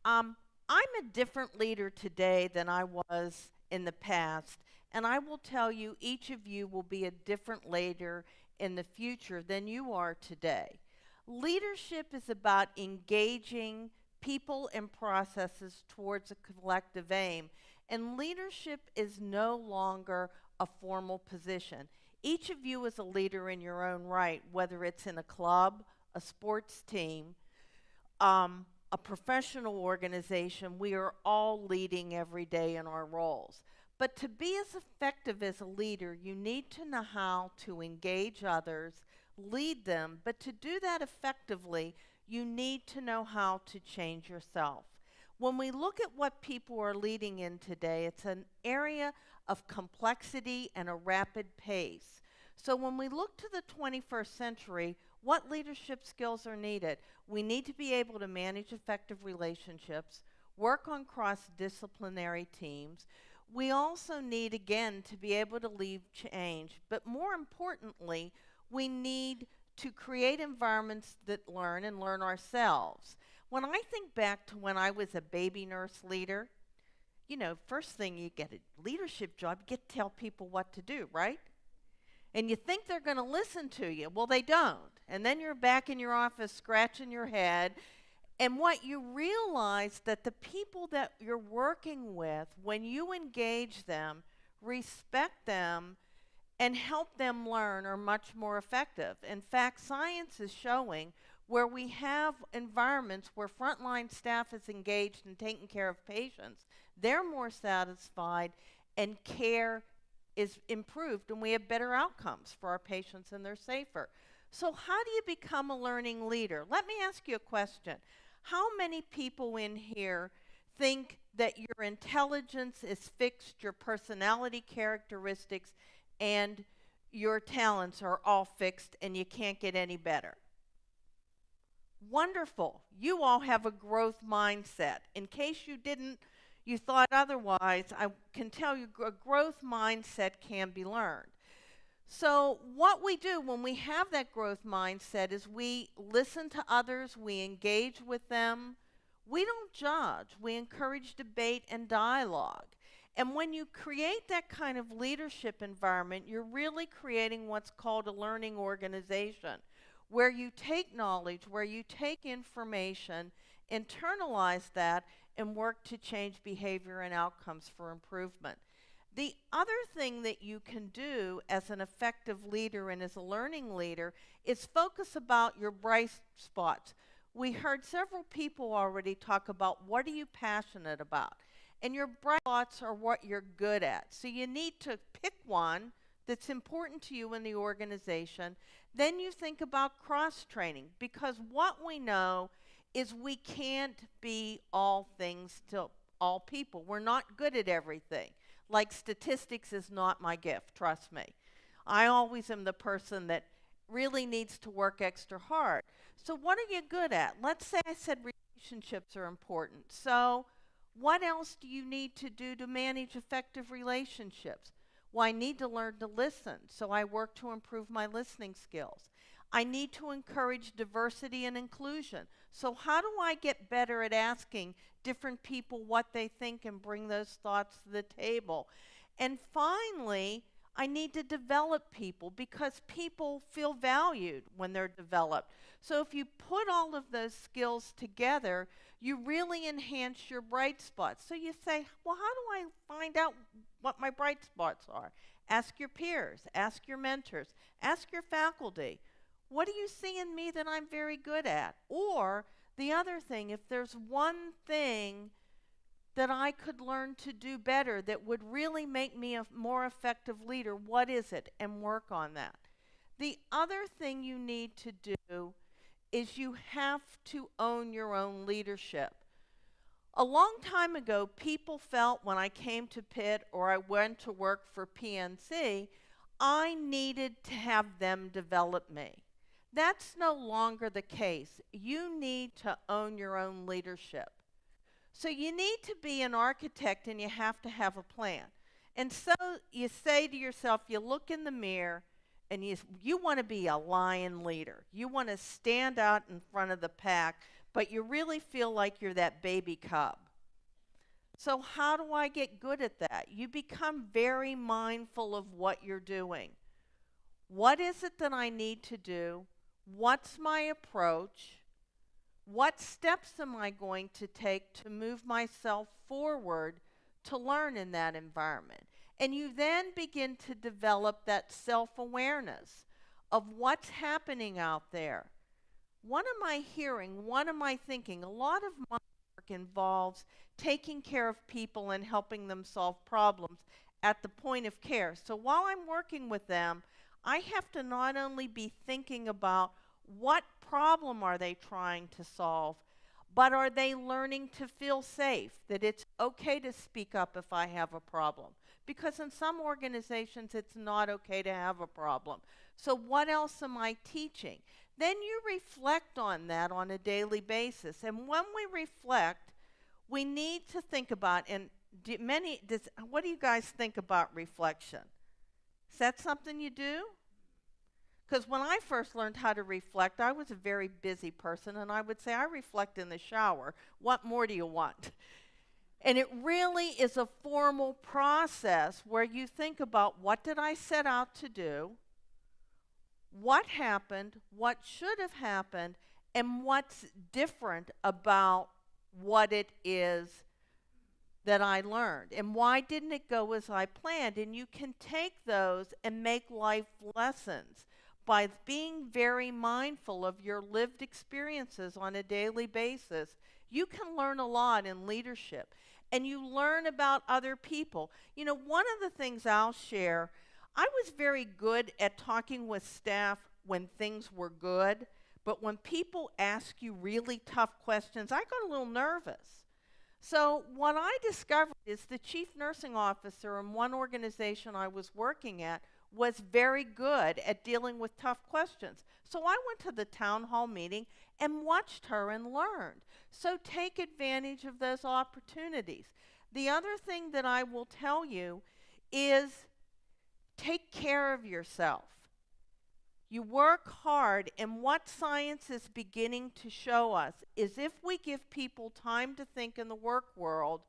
I'm a different leader today than I was in the past, and I will tell you each of you will be a different leader in the future than you are today. Leadership is about engaging people and processes towards a collective aim, and leadership is no longer a formal position. Each of you is a leader in your own right, whether it's in a club, a sports team, a professional organization, we are all leading every day in our roles. But to be as effective as a leader, you need to know how to engage others, lead them, but to do that effectively, you need to know how to change yourself. When we look at what people are leading in today, it's an area of complexity and a rapid pace. So when we look to the 21st century, what leadership skills are needed? We need to be able to manage effective relationships, work on cross-disciplinary teams. We also need, again, to be able to lead change. But more importantly, we need to create environments that learn and learn ourselves. When I think back to when I was a baby nurse leader, you know, first thing you get a leadership job, you get to tell people what to do, right? And you think they're going to listen to you. Well, they don't. And then you're back in your office scratching your head. And what you realize that the people that you're working with, when you engage them, respect them, and help them learn, are much more effective. In fact, science is showing where we have environments where frontline staff is engaged in taking care of patients, they're more satisfied and care is improved, and we have better outcomes for our patients and they're safer. So how do you become a learning leader? Let me ask you a question. How many people in here think that your intelligence is fixed, your personality characteristics and your talents are all fixed and you can't get any better? Wonderful. You all have a growth mindset. In case you thought otherwise, I can tell you a growth mindset can be learned. So what we do when we have that growth mindset is we listen to others, we engage with them. We don't judge. We encourage debate and dialogue. And when you create that kind of leadership environment, you're really creating what's called a learning organization, where you take knowledge, where you take information, internalize that, and work to change behavior and outcomes for improvement. The other thing that you can do as an effective leader and as a learning leader is focus about your bright spots. We heard several people already talk about what are you passionate about. And your bright spots are what you're good at. So you need to pick one that's important to you in the organization. Then you think about cross-training, because what we know is we can't be all things to all people. We're not good at everything. Like statistics is not my gift, trust me. I always am the person that really needs to work extra hard. So what are you good at? Let's say I said relationships are important. So what else do you need to do to manage effective relationships? Well, I need to learn to listen, so I work to improve my listening skills. I need to encourage diversity and inclusion. So how do I get better at asking different people what they think and bring those thoughts to the table? And finally, I need to develop people, because people feel valued when they're developed. So if you put all of those skills together, you really enhance your bright spots. So you say, well, how do I find out what my bright spots are? Ask your peers, ask your mentors, ask your faculty. What do you see in me that I'm very good at? Or the other thing, if there's one thing that I could learn to do better that would really make me a more effective leader, what is it? And work on that. The other thing you need to do is you have to own your own leadership. A long time ago, people felt when I came to Pitt or I went to work for PNC, I needed to have them develop me. That's no longer the case. You need to own your own leadership. So you need to be an architect and you have to have a plan. And so you say to yourself, you look in the mirror and you want to be a lion leader. You want to stand out in front of the pack, but you really feel like you're that baby cub. So how do I get good at that? You become very mindful of what you're doing. What is it that I need to do? What's my approach? What steps am I going to take to move myself forward to learn in that environment? And you then begin to develop that self-awareness of what's happening out there. What am I hearing? What am I thinking? A lot of my work involves taking care of people and helping them solve problems at the point of care. So while I'm working with them, I have to not only be thinking about what problem are they trying to solve, but are they learning to feel safe, that it's okay to speak up if I have a problem? Because in some organizations, it's not okay to have a problem. So what else am I teaching? Then you reflect on that on a daily basis. And when we reflect, we need to think about, and what do you guys think about reflection? Is that something you do? Because when I first learned how to reflect, I was a very busy person, and I would say, I reflect in the shower. What more do you want? And it really is a formal process where you think about, what did I set out to do? What happened? What should have happened? And what's different about what it is that I learned? And why didn't it go as I planned? And you can take those and make life lessons by being very mindful of your lived experiences on a daily basis. You can learn a lot in leadership, and you learn about other people. You know, one of the things I'll share, I was very good at talking with staff when things were good, but when people ask you really tough questions, I got a little nervous. So what I discovered is the chief nursing officer in one organization I was working at was very good at dealing with tough questions. So I went to the town hall meeting and watched her and learned. So take advantage of those opportunities. The other thing that I will tell you is take care of yourself. You work hard, and what science is beginning to show us is if we give people time to think in the work world,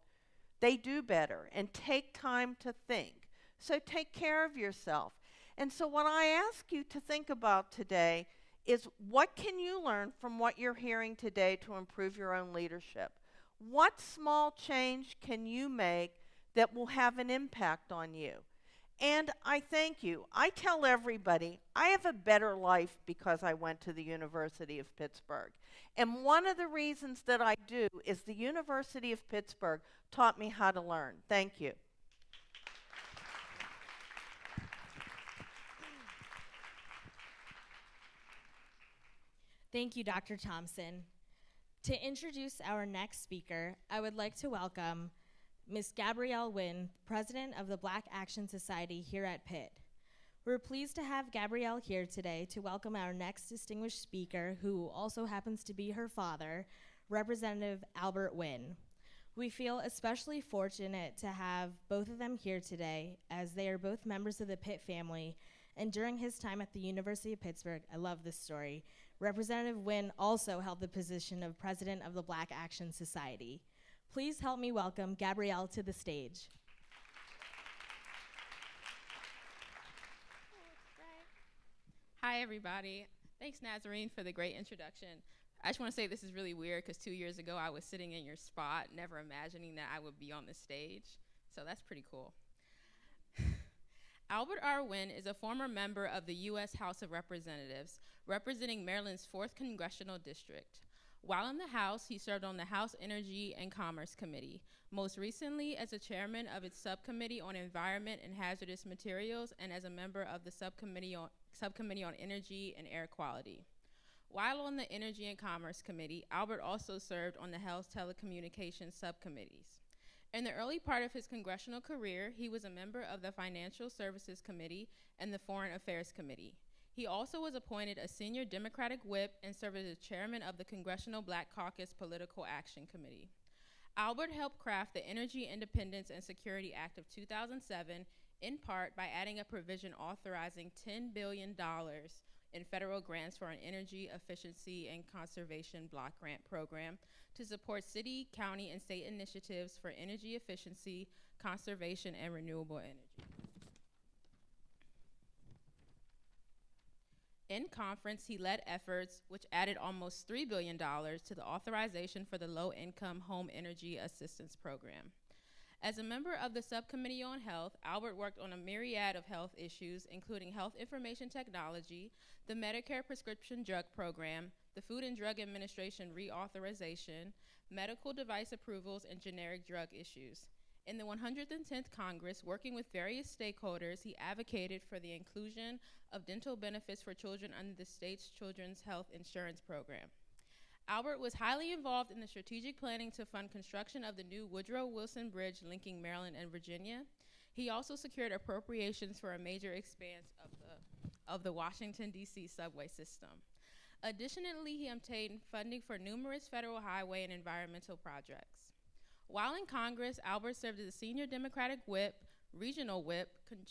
they do better and take time to think. So take care of yourself. And so what I ask you to think about today is, what can you learn from what you're hearing today to improve your own leadership? What small change can you make that will have an impact on you? And I thank you. I tell everybody, I have a better life because I went to the University of Pittsburgh. And one of the reasons that I do is the University of Pittsburgh taught me how to learn. Thank you. Thank you, Dr. Thompson. To introduce our next speaker, I would like to welcome Ms. Gabrielle Wynn, President of the Black Action Society here at Pitt. We're pleased to have Gabrielle here today to welcome our next distinguished speaker, who also happens to be her father, Representative Albert Wynn. We feel especially fortunate to have both of them here today, as they are both members of the Pitt family, and during his time at the University of Pittsburgh, I love this story, Representative Wynn also held the position of President of the Black Action Society. Please help me welcome Gabrielle to the stage. Hi, everybody. Thanks, Nazarene, for the great introduction. I just want to say this is really weird because 2 years ago I was sitting in your spot, never imagining that I would be on the stage. So that's pretty cool. Albert R. Wynn is a former member of the U.S. House of Representatives, representing Maryland's 4th Congressional District. While in the House, he served on the House Energy and Commerce Committee, most recently as a chairman of its Subcommittee on Environment and Hazardous Materials and as a member of the Subcommittee on Energy and Air Quality. While on the Energy and Commerce Committee, Albert also served on the House Telecommunications Subcommittees. In the early part of his congressional career, he was a member of the Financial Services Committee and the Foreign Affairs Committee. He also was appointed a senior Democratic whip and served as chairman of the Congressional Black Caucus Political Action Committee. Albert helped craft the Energy Independence and Security Act of 2007, in part by adding a provision authorizing $10 billion in federal grants for an energy efficiency and conservation block grant program to support city, county, and state initiatives for energy efficiency, conservation, and renewable energy. In conference, he led efforts which added almost $3 billion to the authorization for the Low-Income Home Energy Assistance Program. As a member of the Subcommittee on Health, Albert worked on a myriad of health issues, including health information technology, the Medicare prescription drug program, the Food and Drug Administration reauthorization, medical device approvals, and generic drug issues. In the 110th Congress, working with various stakeholders, he advocated for the inclusion of dental benefits for children under the state's Children's Health Insurance Program. Albert was highly involved in the strategic planning to fund construction of the new Woodrow Wilson Bridge linking Maryland and Virginia. He also secured appropriations for a major expanse of the Washington, D.C. subway system. Additionally, he obtained funding for numerous federal highway and environmental projects. While in Congress, Albert served as a senior Democratic whip, regional whip,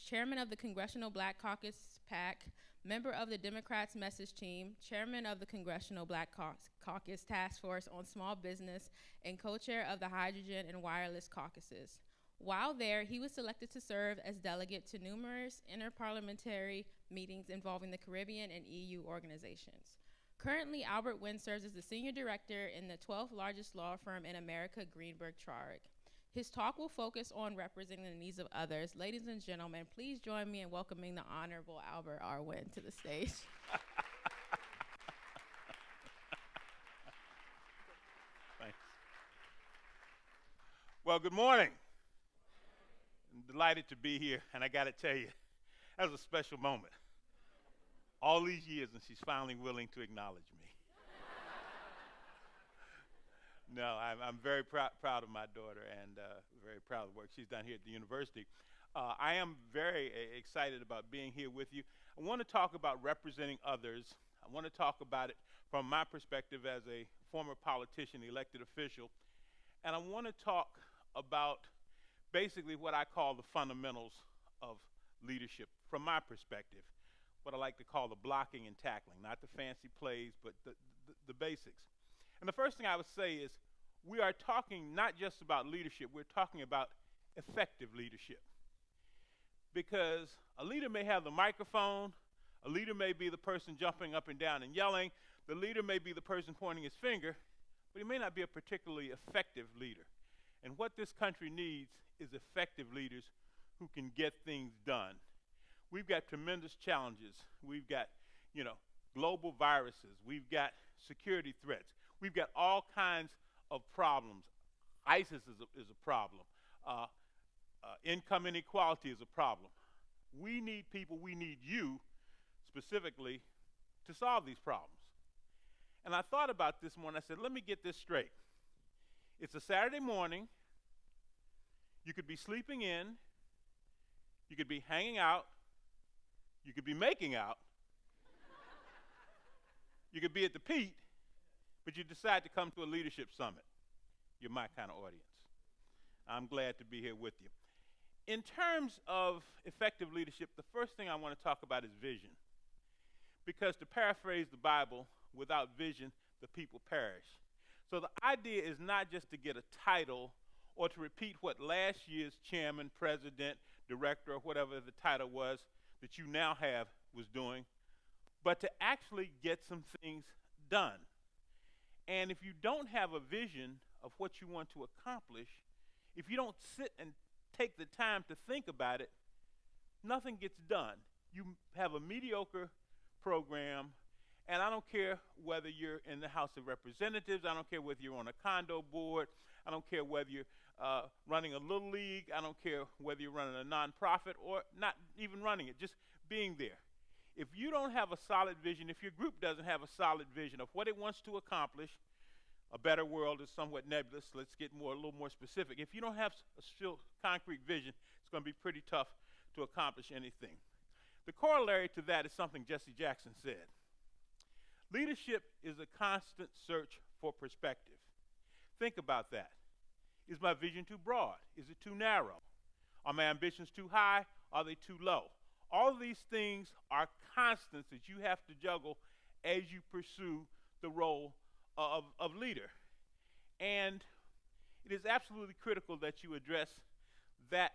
chairman of the Congressional Black Caucus PAC, member of the Democrats' message team, chairman of the Congressional Black Caucus Task Force on Small Business, and co-chair of the Hydrogen and Wireless Caucuses. While there, he was selected to serve as delegate to numerous interparliamentary meetings involving the Caribbean and EU organizations. Currently, Albert Wynn serves as the senior director in the 12th largest law firm in America, Greenberg Traurig. His talk will focus on representing the needs of others. Ladies and gentlemen, please join me in welcoming the Honorable Albert R. Wynn to the stage. Thanks. Well, good morning. I'm delighted to be here, and I got to tell you, that was a special moment. All these years, and she's finally willing to acknowledge me. No, I'm very proud of my daughter and very proud of the work she's done here at the university. I am very excited about being here with you. I want to talk about representing others. I want to talk about it from my perspective as a former politician, elected official. And I want to talk about basically what I call the fundamentals of leadership from my perspective, what I like to call the blocking and tackling, not the fancy plays, but the basics. And the first thing I would say is we are talking not just about leadership, we're talking about effective leadership. Because a leader may have the microphone, a leader may be the person jumping up and down and yelling, the leader may be the person pointing his finger, but he may not be a particularly effective leader. And what this country needs is effective leaders who can get things done. We've got tremendous challenges. We've got, global viruses. We've got security threats. We've got all kinds of problems. ISIS is a problem. Income inequality is a problem. We need people, we need you specifically to solve these problems. And I thought about this morning. I said, let me get this straight. It's a Saturday morning. You could be sleeping in. You could be hanging out. You could be making out. You could be at the Pete, but you decide to come to a leadership summit. You're my kind of audience. I'm glad to be here with you. In terms of effective leadership, the first thing I want to talk about is vision. Because to paraphrase the Bible, without vision, the people perish. So the idea is not just to get a title or to repeat what last year's chairman, president, director, or whatever the title was that you now have was doing, but to actually get some things done. And if you don't have a vision of what you want to accomplish, if you don't sit and take the time to think about it, nothing gets done. You have a mediocre program, and I don't care whether you're in the House of Representatives, I don't care whether you're on a condo board, I don't care whether you're running a little league, I don't care whether you're running a nonprofit or not even running it, just being there. If you don't have a solid vision, if your group doesn't have a solid vision of what it wants to accomplish, a better world is somewhat nebulous. Let's get a little more specific. If you don't have a still concrete vision, it's going to be pretty tough to accomplish anything. The corollary to that is something Jesse Jackson said. Leadership is a constant search for perspective. Think about that. Is my vision too broad? Is it too narrow? Are my ambitions too high? Are they too low? All of these things are constants that you have to juggle as you pursue the role of leader. And it is absolutely critical that you address that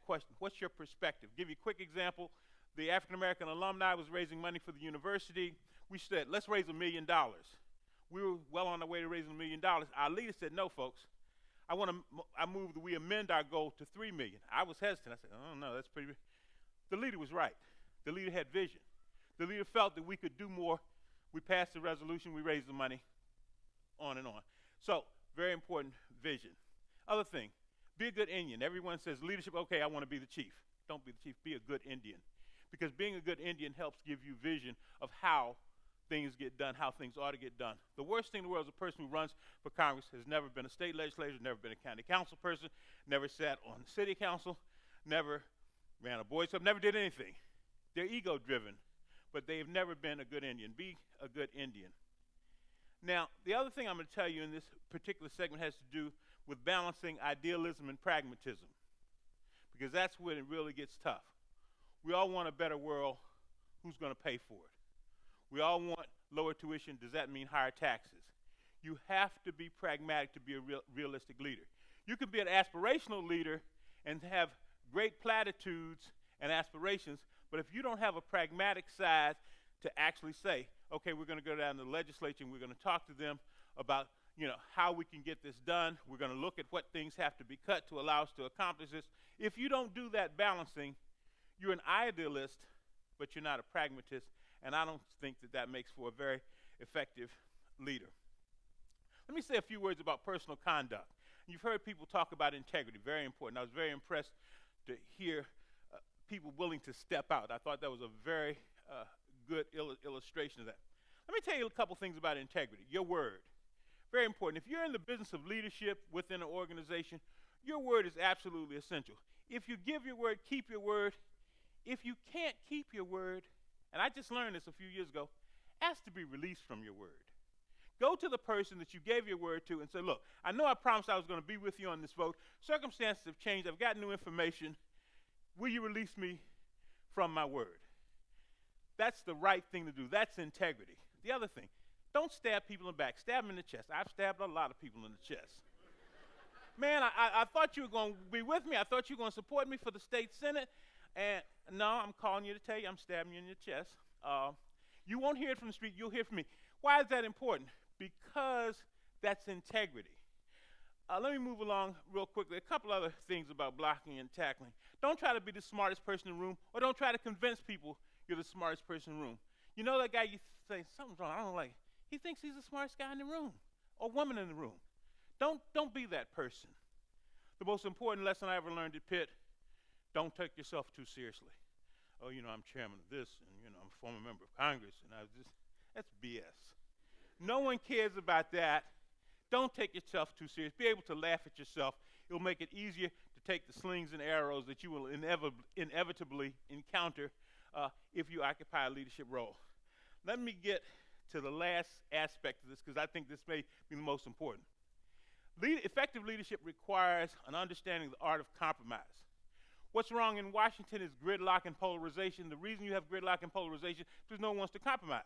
question. What's your perspective? Give you a quick example. The African American alumni was raising money for the university. We said, let's raise $1 million. We were well on our way to raising $1 million. Our leader said, no, folks. I moved, we amend our goal to $3 million. I was hesitant. I said, oh, no, that's pretty. The leader was right. The leader had vision. The leader felt that we could do more We pass the resolution, we raise the money, on and on. So, very important vision. Other thing, be a good Indian. Everyone says leadership, okay, I want to be the chief. Don't be the chief, be a good Indian. Because being a good Indian helps give you vision of how things get done, how things ought to get done. The worst thing in the world is a person who runs for Congress, has never been a state legislator, never been a county council person, never sat on city council, never ran a boys club, never did anything. They're ego driven, but they've never been a good Indian. Be a good Indian. Now, the other thing I'm going to tell you in this particular segment has to do with balancing idealism and pragmatism, because that's when it really gets tough. We all want a better world. Who's going to pay for it? We all want lower tuition. Does that mean higher taxes? You have to be pragmatic to be a realistic leader. You can be an aspirational leader and have great platitudes and aspirations, but if you don't have a pragmatic side to actually say, okay, we're going to go down to the legislature and we're going to talk to them about, how we can get this done. We're going to look at what things have to be cut to allow us to accomplish this. If you don't do that balancing, you're an idealist, but you're not a pragmatist, and I don't think that makes for a very effective leader. Let me say a few words about personal conduct. You've heard people talk about integrity, very important. I was very impressed to hear people willing to step out. I thought that was a very good illustration of that. Let me tell you a couple things about integrity. Your word, very important. If you're in the business of leadership within an organization, your word is absolutely essential. If you give your word, keep your word. If you can't keep your word, and I just learned this a few years ago, ask to be released from your word. Go to the person that you gave your word to and say, look, I know I promised I was going to be with you on this vote. Circumstances have changed. I've got new information. Will you release me from my word? That's the right thing to do. That's integrity. The other thing, don't stab people in the back. Stab them in the chest. I've stabbed a lot of people in the chest. Man, I thought you were going to be with me. I thought you were going to support me for the state senate. And no, I'm calling you to tell you I'm stabbing you in your chest. You won't hear it from the street. You'll hear from me. Why is that important? Because that's integrity. Let me move along real quickly. A couple other things about blocking and tackling. Don't try to be the smartest person in the room, or don't try to convince people you're the smartest person in the room. You know that guy you say, something's wrong, I don't like it. He thinks he's the smartest guy in the room, or woman in the room. Don't be that person. The most important lesson I ever learned at Pitt, don't take yourself too seriously. Oh, I'm chairman of this, and I'm a former member of Congress, and that's BS. No one cares about that. Don't take yourself too serious. Be able to laugh at yourself. It'll make it easier to take the slings and arrows that you will inevitably encounter if you occupy a leadership role. Let me get to the last aspect of this, because I think this may be the most important. Effective leadership requires an understanding of the art of compromise. What's wrong in Washington is gridlock and polarization. The reason you have gridlock and polarization is because no one wants to compromise.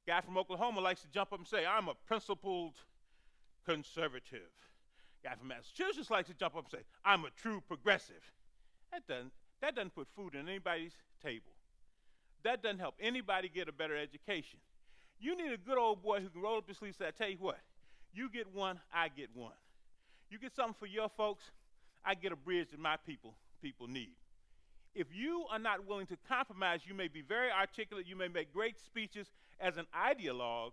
Guy from Oklahoma likes to jump up and say, I'm a principled conservative. Guy from Massachusetts likes to jump up and say, I'm a true progressive. That doesn't put food on anybody's table. That doesn't help anybody get a better education. You need a good old boy who can roll up his sleeves and say, I tell you what, you get one, I get one. You get something for your folks, I get a bridge that my people need. If you are not willing to compromise, you may be very articulate, you may make great speeches as an ideologue,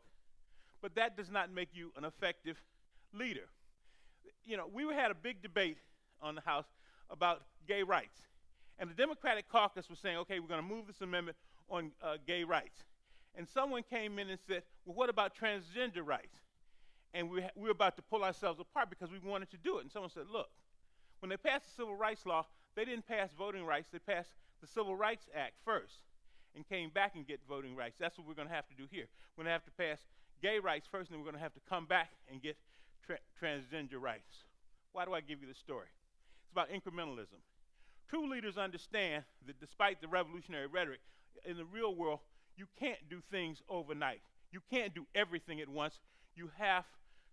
but that does not make you an effective leader. We had a big debate on the House about gay rights, and the Democratic caucus was saying, okay, we're going to move this amendment on gay rights. And someone came in and said, well, what about transgender rights? And we were about to pull ourselves apart because we wanted to do it. And someone said, look, when they passed the Civil Rights Law, they didn't pass voting rights, they passed the Civil Rights Act first and came back and get voting rights. That's what we're going to have to do here. We're going to have to pass gay rights first, and then we're going to have to come back and get transgender rights. Why do I give you this story? It's about incrementalism. True leaders understand that despite the revolutionary rhetoric, in the real world, you can't do things overnight. You can't do everything at once. You have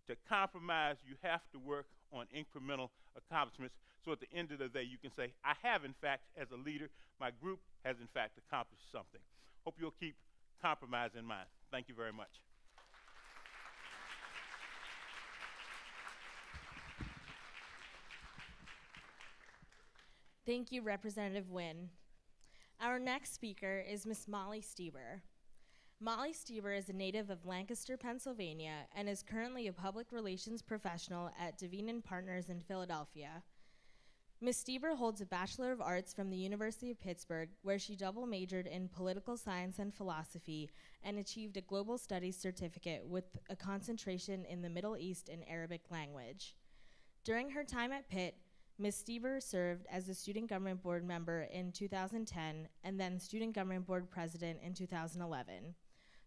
to compromise. You have to work on incremental accomplishments. So at the end of the day, you can say, I have, in fact, as a leader, my group has, in fact, accomplished something. Hope you'll keep compromise in mind. Thank you very much. Thank you, Representative Wynn. Our next speaker is Ms. Molly Stieber. Molly Stieber is a native of Lancaster, Pennsylvania, and is currently a public relations professional at Devine & Partners in Philadelphia. Ms. Stieber holds a Bachelor of Arts from the University of Pittsburgh, where she double majored in political science and philosophy and achieved a global studies certificate with a concentration in the Middle East and Arabic language. During her time at Pitt, Ms. Stieber served as a Student Government Board member in 2010 and then Student Government Board president in 2011.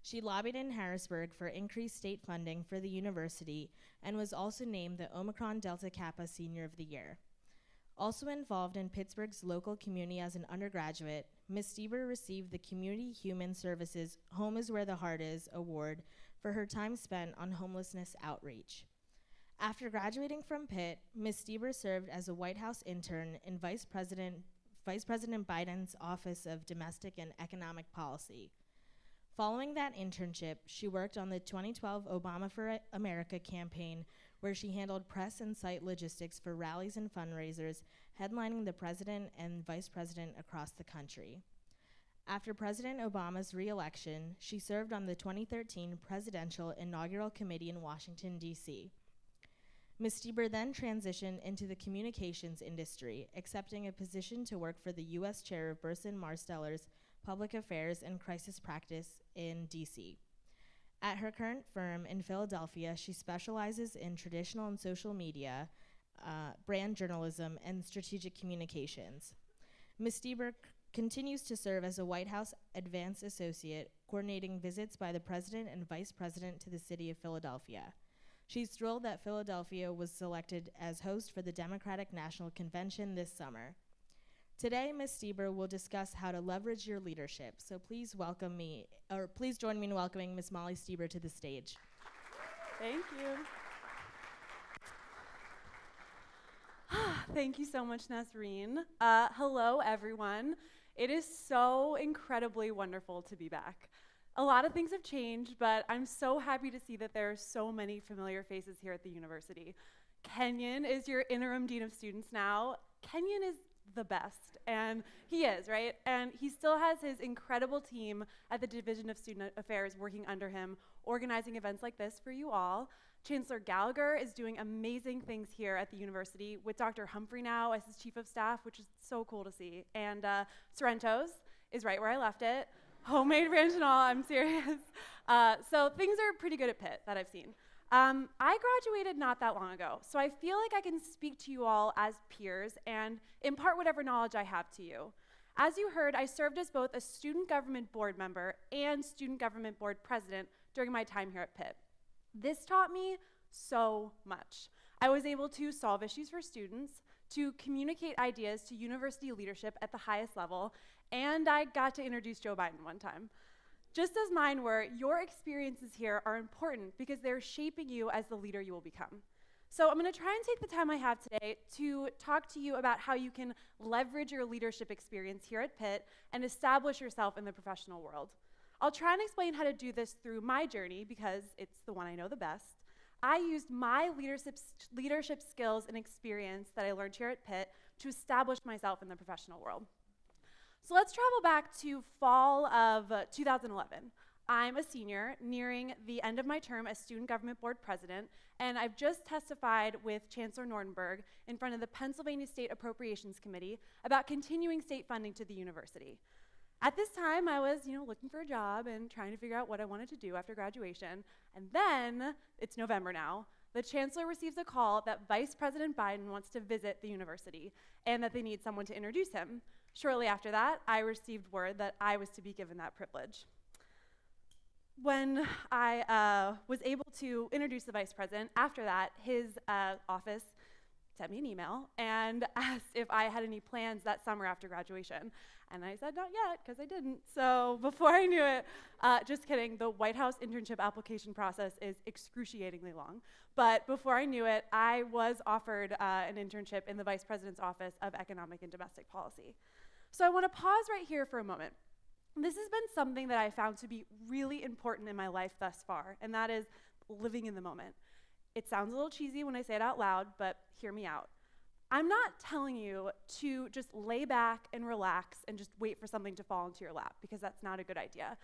She lobbied in Harrisburg for increased state funding for the university and was also named the Omicron Delta Kappa Senior of the Year. Also involved in Pittsburgh's local community as an undergraduate, Ms. Stieber received the Community Human Services Home is Where the Heart Is award for her time spent on homelessness outreach. After graduating from Pitt, Ms. Stieber served as a White House intern in Vice President Biden's Office of Domestic and Economic Policy. Following that internship, she worked on the 2012 Obama for America campaign, where she handled press and site logistics for rallies and fundraisers, headlining the president and vice president across the country. After President Obama's re-election, she served on the 2013 Presidential Inaugural Committee in Washington, D.C. Ms. Stieber then transitioned into the communications industry, accepting a position to work for the U.S. chair of Burson Marsteller's Public Affairs and Crisis Practice in D.C. At her current firm in Philadelphia, she specializes in traditional and social media, brand journalism, and strategic communications. Ms. Stieber continues to serve as a White House Advanced Associate, coordinating visits by the President and Vice President to the city of Philadelphia. She's thrilled that Philadelphia was selected as host for the Democratic National Convention this summer. Today, Ms. Stieber will discuss how to leverage your leadership. So please join me in welcoming Ms. Molly Stieber to the stage. Thank you. Thank you so much, Nasreen. Hello, everyone. It is so incredibly wonderful to be back. A lot of things have changed, but I'm so happy to see that there are so many familiar faces here at the university. Kenyon is your interim dean of students now. Kenyon is the best, and he is, right? And he still has his incredible team at the Division of Student Affairs working under him, organizing events like this for you all. Chancellor Gallagher is doing amazing things here at the university with Dr. Humphrey now as his chief of staff, which is so cool to see. And Sorrento's is right where I left it. Homemade ranch and all, I'm serious. So things are pretty good at Pitt that I've seen. I graduated not that long ago, so I feel like I can speak to you all as peers and impart whatever knowledge I have to you. As you heard, I served as both a student government board member and student government board president during my time here at Pitt. This taught me so much. I was able to solve issues for students, to communicate ideas to university leadership at the highest level, and I got to introduce Joe Biden one time. Just as mine were, your experiences here are important because they're shaping you as the leader you will become. So I'm going to try and take the time I have today to talk to you about how you can leverage your leadership experience here at Pitt and establish yourself in the professional world. I'll try and explain how to do this through my journey because it's the one I know the best. I used my leadership skills and experience that I learned here at Pitt to establish myself in the professional world. So let's travel back to fall of 2011. I'm a senior, nearing the end of my term as Student Government Board President, and I've just testified with Chancellor Nordenberg in front of the Pennsylvania State Appropriations Committee about continuing state funding to the university. At this time, I was, looking for a job and trying to figure out what I wanted to do after graduation, and then, it's November now, the Chancellor receives a call that Vice President Biden wants to visit the university and that they need someone to introduce him. Shortly after that, I received word that I was to be given that privilege. When I was able to introduce the vice president, after that, his office sent me an email and asked if I had any plans that summer after graduation. And I said, not yet, because I didn't. So before I knew it, just kidding, the White House internship application process is excruciatingly long. But before I knew it, I was offered an internship in the Vice President's Office of Economic and Domestic Policy. So I want to pause right here for a moment. This has been something that I found to be really important in my life thus far, and that is living in the moment. It sounds a little cheesy when I say it out loud, but hear me out. I'm not telling you to just lay back and relax and just wait for something to fall into your lap, because that's not a good idea.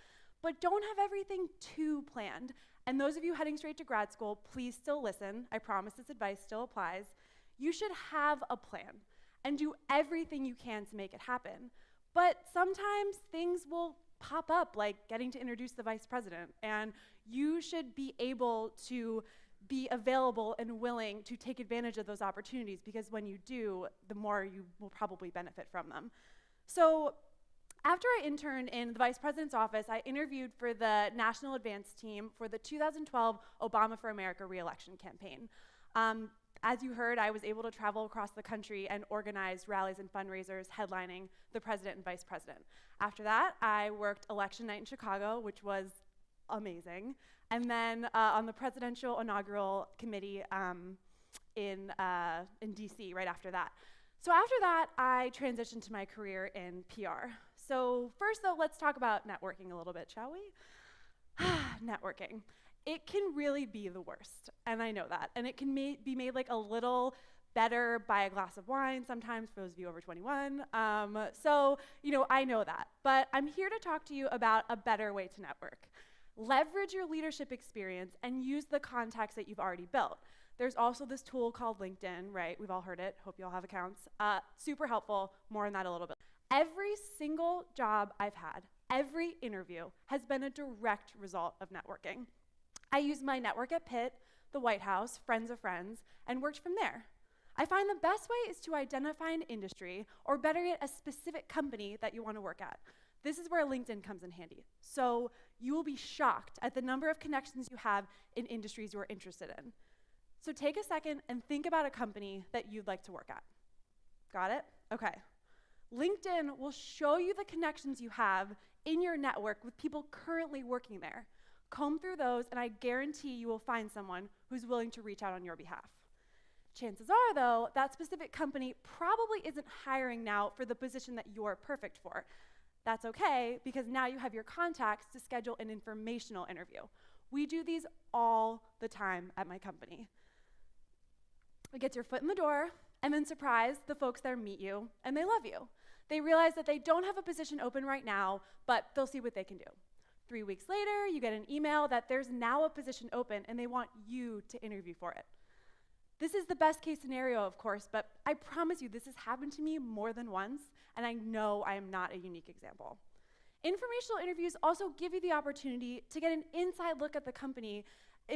but don't have everything too planned. And those of you heading straight to grad school, please still listen. I promise this advice still applies. You should have a plan and do everything you can to make it happen. But sometimes things will pop up, like getting to introduce the vice president, and you should be able to be available and willing to take advantage of those opportunities, because when you do, the more you will probably benefit from them. So after I interned in the vice president's office, I interviewed for the national advance team for the 2012 Obama for America re-election campaign. As you heard, I was able to travel across the country and organize rallies and fundraisers headlining the president and vice president. After that, I worked election night in Chicago, which was amazing. And then on the presidential inaugural committee in DC right after that. So after that, I transitioned to my career in PR. So first though, let's talk about networking a little bit, shall we? Networking. It can really be the worst, and I know that. And it can be made like a little better by a glass of wine sometimes for those of you over 21. So, I know that. But I'm here to talk to you about a better way to network. Leverage your leadership experience and use the contacts that you've already built. There's also this tool called LinkedIn, right? We've all heard it. Hope you all have accounts. Super helpful. More on that a little bit. Every single job I've had, every interview has been a direct result of networking. I used my network at Pitt, the White House, friends of friends, and worked from there. I find the best way is to identify an industry, or better yet, a specific company that you want to work at. This is where LinkedIn comes in handy. So you will be shocked at the number of connections you have in industries you are interested in. So take a second and think about a company that you'd like to work at. Got it? Okay. LinkedIn will show you the connections you have in your network with people currently working there. Comb through those, and I guarantee you will find someone who's willing to reach out on your behalf. Chances are, though, that specific company probably isn't hiring now for the position that you're perfect for. That's okay, because now you have your contacts to schedule an informational interview. We do these all the time at my company. It gets your foot in the door, and then surprise, the folks there meet you, and they love you. They realize that they don't have a position open right now, but they'll see what they can do. 3 weeks later, you get an email that there's now a position open and they want you to interview for it. This is the best case scenario, of course, but I promise you this has happened to me more than once, and I know I am not a unique example. Informational interviews also give you the opportunity to get an inside look at the company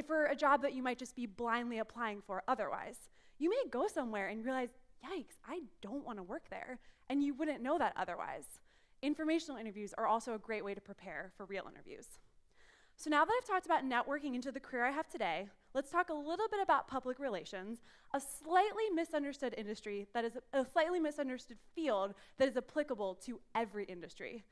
for a job that you might just be blindly applying for otherwise. You may go somewhere and realize, yikes, I don't want to work there, and you wouldn't know that otherwise. Informational interviews are also a great way to prepare for real interviews. So now that I've talked about networking into the career I have today, let's talk a little bit about public relations, a slightly misunderstood industry that is a slightly misunderstood field that is applicable to every industry.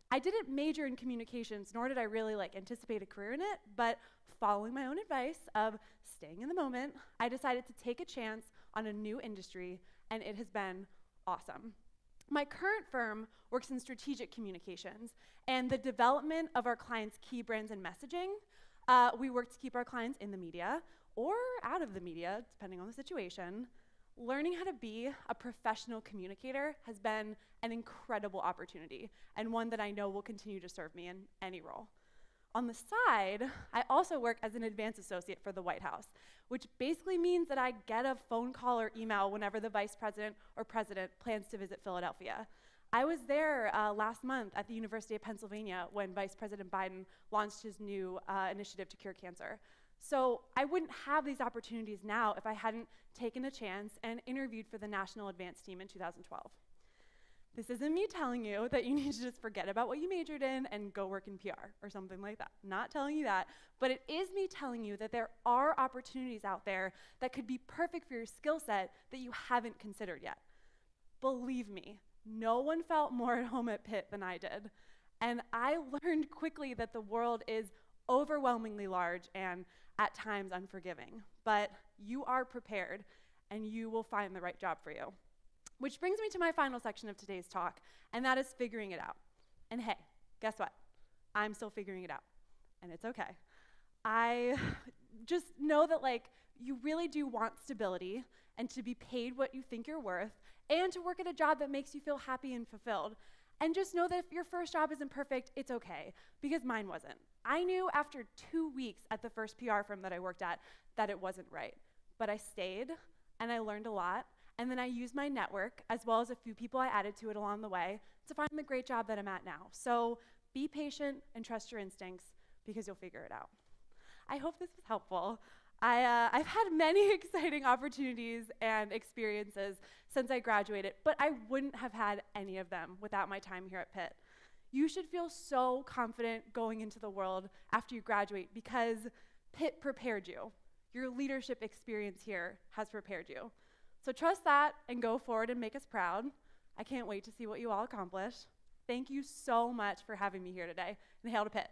I didn't major in communications, nor did I really anticipate a career in it, but following my own advice of staying in the moment, I decided to take a chance on a new industry, and it has been awesome. My current firm works in strategic communications and the development of our clients' key brands and messaging. We work to keep our clients in the media or out of the media, depending on the situation. Learning how to be a professional communicator has been an incredible opportunity, and one that I know will continue to serve me in any role. On the side, I also work as an advance associate for the White House, which basically means that I get a phone call or email whenever the vice president or president plans to visit Philadelphia. I was there last month at the University of Pennsylvania when Vice President Biden launched his new initiative to cure cancer. So I wouldn't have these opportunities now if I hadn't taken a chance and interviewed for the National Advance Team in 2012. This isn't me telling you that you need to just forget about what you majored in and go work in PR or something like that. Not telling you that, but it is me telling you that there are opportunities out there that could be perfect for your skill set that you haven't considered yet. Believe me, no one felt more at home at Pitt than I did. And I learned quickly that the world is overwhelmingly large and at times unforgiving. But you are prepared, and you will find the right job for you. Which brings me to my final section of today's talk, and that is figuring it out. And hey, guess what? I'm still figuring it out, and it's okay. I just know that you really do want stability and to be paid what you think you're worth and to work at a job that makes you feel happy and fulfilled. And just know that if your first job isn't perfect, it's okay, because mine wasn't. I knew after 2 weeks at the first PR firm that I worked at that it wasn't right. But I stayed, and I learned a lot, and then I used my network, as well as a few people I added to it along the way, to find the great job that I'm at now. So be patient and trust your instincts, because you'll figure it out. I hope this was helpful. I've had many exciting opportunities and experiences since I graduated, but I wouldn't have had any of them without my time here at Pitt. You should feel so confident going into the world after you graduate because Pitt prepared you. Your leadership experience here has prepared you. So trust that and go forward and make us proud. I can't wait to see what you all accomplish. Thank you so much for having me here today, and hail to Pitt.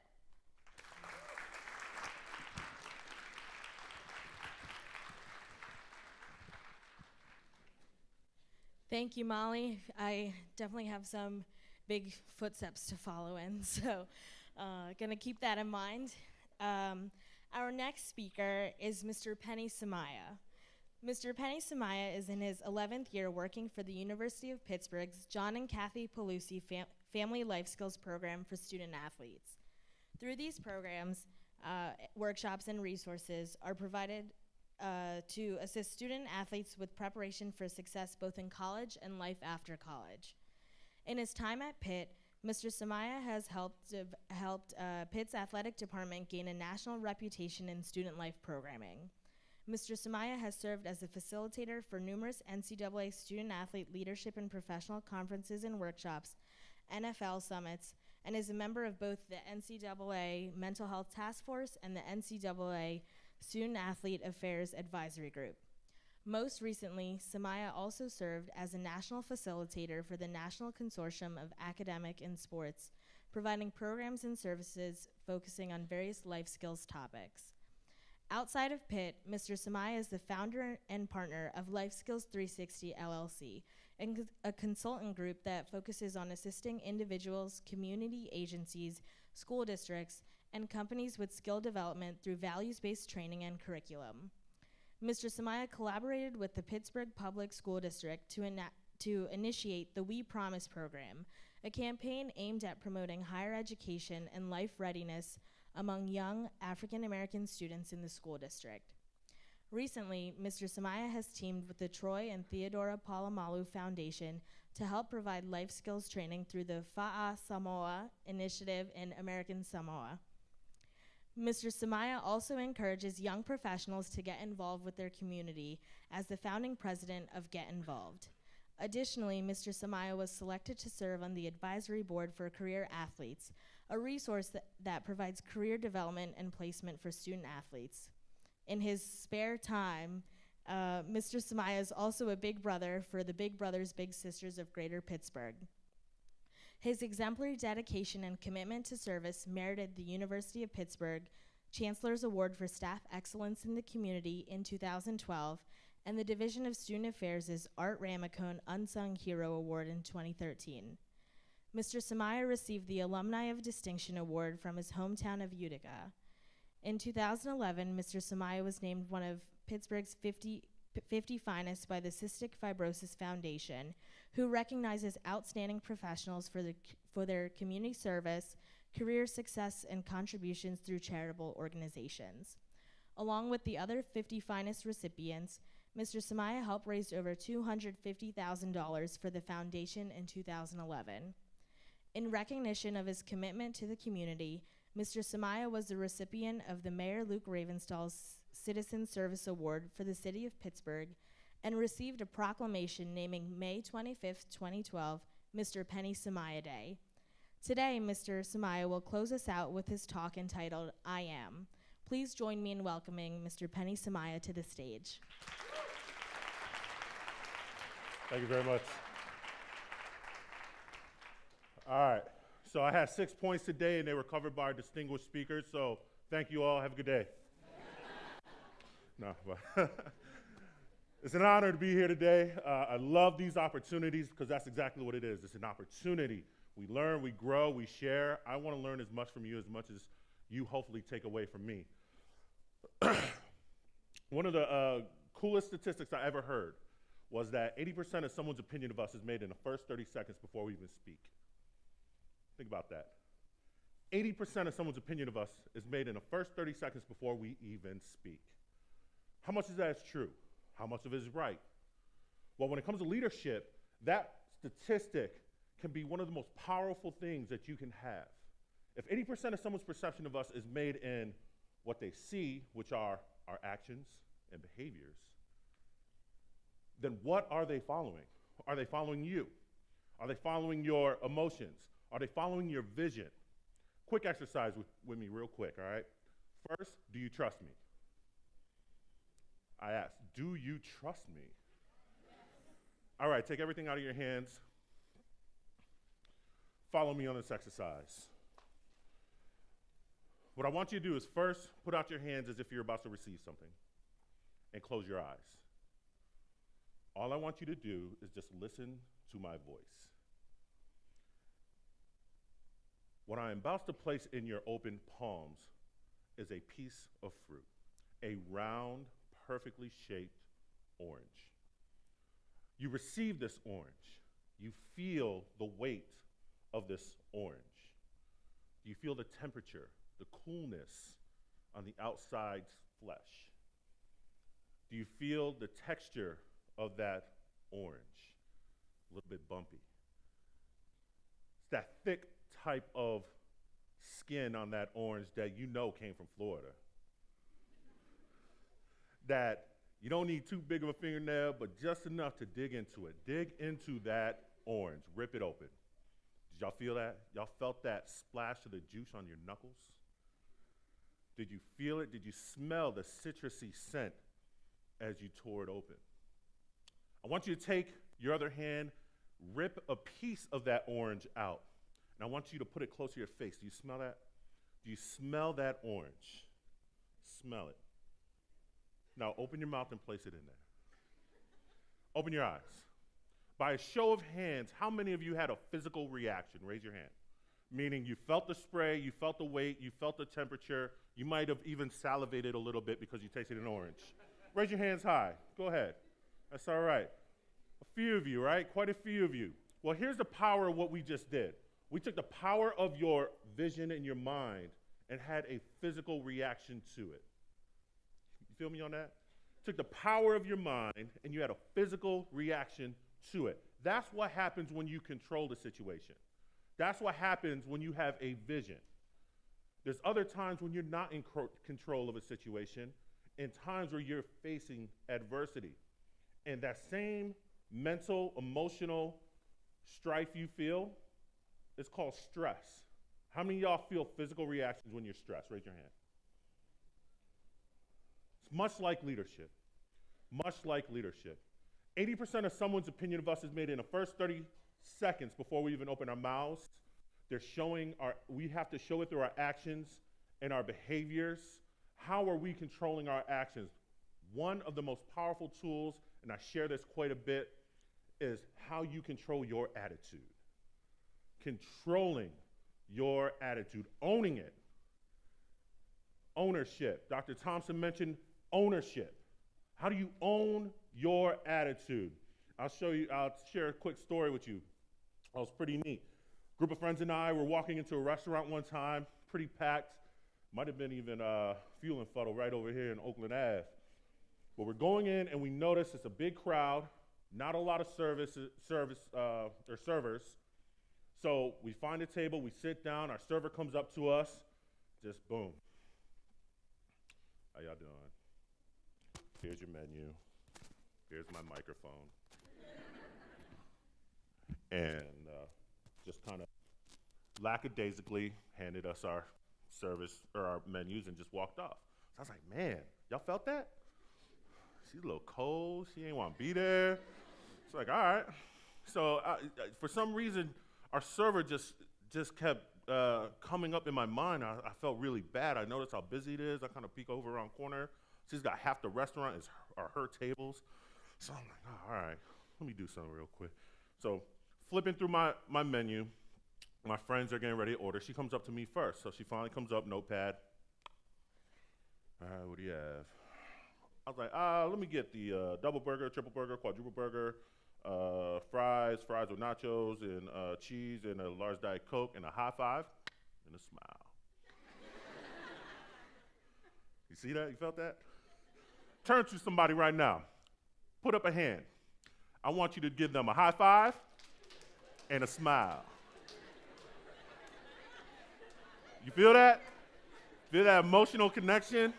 Thank you, Molly. I definitely have some big footsteps to follow in, so gonna keep that in mind. Our next speaker is Mr. Penny Samaya. Mr. Penny Samaya is in his 11th year working for the University of Pittsburgh's John and Kathy Pelusi Family Life Skills Program for student athletes. Through these programs, workshops and resources are provided to assist student athletes with preparation for success both in college and life after college. In his time at Pitt, Mr. Samaya has helped Pitt's athletic department gain a national reputation in student life programming. Mr. Samaya has served as a facilitator for numerous NCAA student-athlete leadership and professional conferences and workshops, NFL summits, and is a member of both the NCAA Mental Health Task Force and the NCAA Student-Athlete Affairs Advisory Group. Most recently, Samaya also served as a national facilitator for the National Consortium of Academic and Sports, providing programs and services focusing on various life skills topics. Outside of Pitt, Mr. Samaya is the founder and partner of Life Skills 360 LLC, a consultant group that focuses on assisting individuals, community agencies, school districts, and companies with skill development through values-based training and curriculum. Mr. Samaya collaborated with the Pittsburgh Public School District to initiate the We Promise program, a campaign aimed at promoting higher education and life readiness among young African American students in the school district. Recently, Mr. Samaya has teamed with the Troy and Theodora Palomalu Foundation to help provide life skills training through the Fa'a Samoa initiative in American Samoa. Mr. Samaya also encourages young professionals to get involved with their community as the founding president of Get Involved. Additionally, Mr. Samaya was selected to serve on the advisory board for career athletes, a resource that provides career development and placement for student athletes. In his spare time, Mr. Samaya is also a big brother for the Big Brothers Big Sisters of Greater Pittsburgh. His exemplary dedication and commitment to service merited the University of Pittsburgh Chancellor's Award for Staff Excellence in the Community in 2012 and the Division of Student Affairs' Art Ramacone Unsung Hero Award in 2013. Mr. Samaya received the Alumni of Distinction Award from his hometown of Utica. In 2011, Mr. Samaya was named one of Pittsburgh's 50 finest by the Cystic Fibrosis Foundation, who recognizes outstanding professionals for their community service, career success, and contributions through charitable organizations. Along with the other 50 finest recipients, Mr. Samaya helped raise over $250,000 for the foundation in 2011. In recognition of his commitment to the community, Mr. Samaya was the recipient of the Mayor Luke Ravenstall's Citizen Service Award for the City of Pittsburgh and received a proclamation naming May 25, 2012, Mr. Penny Samaya Day. Today, Mr. Samaya will close us out with his talk entitled, I Am. Please join me in welcoming Mr. Penny Samaya to the stage. Thank you very much. All right, so I had 6 points today, and they were covered by our distinguished speakers, so thank you all. Have a good day. No, but it's an honor to be here today. I love these opportunities because that's exactly what it is. It's an opportunity. We learn, we grow, we share. I want to learn as much from you as much as you hopefully take away from me. One of the coolest statistics I ever heard was that 80% of someone's opinion of us is made in the first 30 seconds before we even speak. Think about that. 80% of someone's opinion of us is made in the first 30 seconds before we even speak. How much of that is true? How much of it is right? Well, when it comes to leadership, that statistic can be one of the most powerful things that you can have. If 80% of someone's perception of us is made in what they see, which are our actions and behaviors, then what are they following? Are they following you? Are they following your emotions? Are they following your vision? Quick exercise with me real quick, all right? First, do you trust me? I asked, do you trust me? All right, take everything out of your hands. Follow me on this exercise. What I want you to do is first put out your hands as if you're about to receive something and close your eyes. All I want you to do is just listen to my voice. What I am about to place in your open palms is a piece of fruit, a round, perfectly shaped orange. You receive this orange. You feel the weight of this orange. You feel the temperature, the coolness on the outside flesh. Do you feel the texture of that orange? A little bit bumpy. It's that thick type of skin on that orange that you know came from Florida. That you don't need too big of a fingernail, but just enough to dig into it. Dig into that orange. Rip it open. Did y'all feel that? Y'all felt that splash of the juice on your knuckles? Did you feel it? Did you smell the citrusy scent as you tore it open? I want you to take your other hand, rip a piece of that orange out, and I want you to put it close to your face. Do you smell that? Do you smell that orange? Smell it. Now open your mouth and place it in there. Open your eyes. By a show of hands, how many of you had a physical reaction? Raise your hand. Meaning you felt the spray, you felt the weight, you felt the temperature, you might have even salivated a little bit because you tasted an orange. Raise your hands high. Go ahead. That's all right. A few of you, right? Quite a few of you. Well, here's the power of what we just did. We took the power of your vision and your mind and had a physical reaction to it. You feel me on that? Took the power of your mind and you had a physical reaction to it. That's what happens when you control the situation. That's what happens when you have a vision. There's other times when you're not in control of a situation, and times where you're facing adversity. And that same mental, emotional strife you feel is called stress. How many of y'all feel physical reactions when you're stressed? Raise your hand. It's much like leadership. Much like leadership. 80% of someone's opinion of us is made in the first 30 seconds before we even open our mouths. We have to show it through our actions and our behaviors. How are we controlling our actions? One of the most powerful tools, and I share this quite a bit, is how you control your attitude. Controlling your attitude, owning it. Ownership. Dr. Thompson mentioned ownership. How do you own your attitude? I'll share a quick story with you. It was pretty neat. A group of friends and I were walking into a restaurant one time, pretty packed. Might have been even Fuel and Fuddle right over here in Oakland Ave. But we're going in and we notice it's a big crowd, not a lot of servers. So we find a table, we sit down, our server comes up to us, just boom. How y'all doing? Here's your menu. Here's my microphone. And just kind of lackadaisically handed us our service or our menus and just walked off. So I was like, man, y'all felt that? She's a little cold. She ain't want to be there. It's like, all right. So for some reason, our server just kept coming up in my mind. I felt really bad. I noticed how busy it is. I kind of peek over around corner. She's got half the restaurant are her tables. So I'm like, oh, all right, let me do something real quick. So flipping through my menu, my friends are getting ready to order. She comes up to me first. So she finally comes up, notepad. All right, what do you have? I was like, let me get the double burger, triple burger, quadruple burger, fries with nachos and cheese and a large Diet Coke and a high five and a smile. You see that? You felt that? Turn to somebody right now. Put up a hand. I want you to give them a high five and a smile. You feel that? Feel that emotional connection?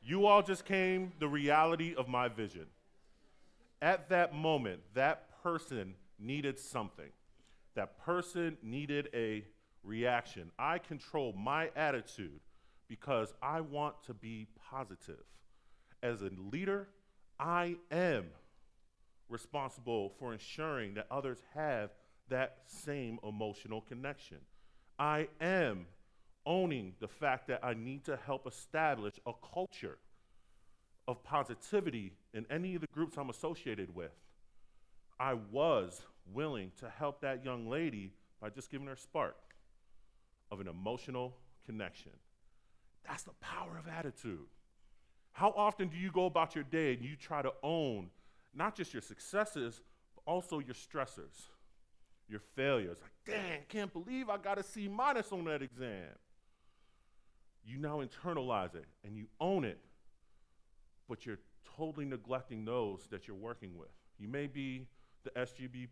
You all just came the reality of my vision. At that moment, that person needed something. That person needed a reaction. I control my attitude because I want to be positive. As a leader, I am responsible for ensuring that others have that same emotional connection. I am owning the fact that I need to help establish a culture of positivity in any of the groups I'm associated with. I was willing to help that young lady by just giving her a spark of an emotional connection. That's the power of attitude. How often do you go about your day and you try to own not just your successes, but also your stressors, your failures? Like, dang, can't believe I got a C- on that exam. You now internalize it and you own it, but you're totally neglecting those that you're working with. You may be the SGB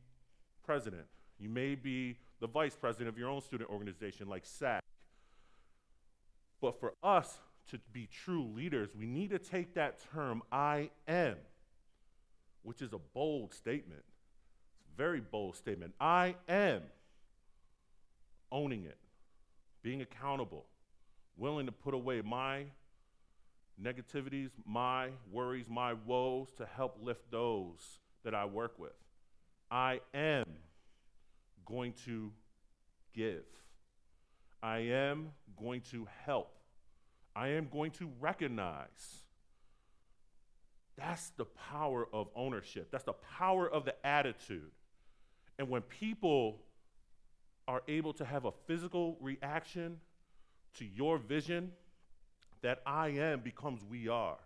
president. You may be the vice president of your own student organization like SAC. But for us to be true leaders, we need to take that term, I am, which is a bold statement. It's a very bold statement. I am owning it, being accountable, willing to put away my negativities, my worries, my woes to help lift those that I work with. I am going to give. I am going to help. I am going to recognize. That's the power of ownership. That's the power of the attitude. And when people are able to have a physical reaction to your vision, that I am becomes we are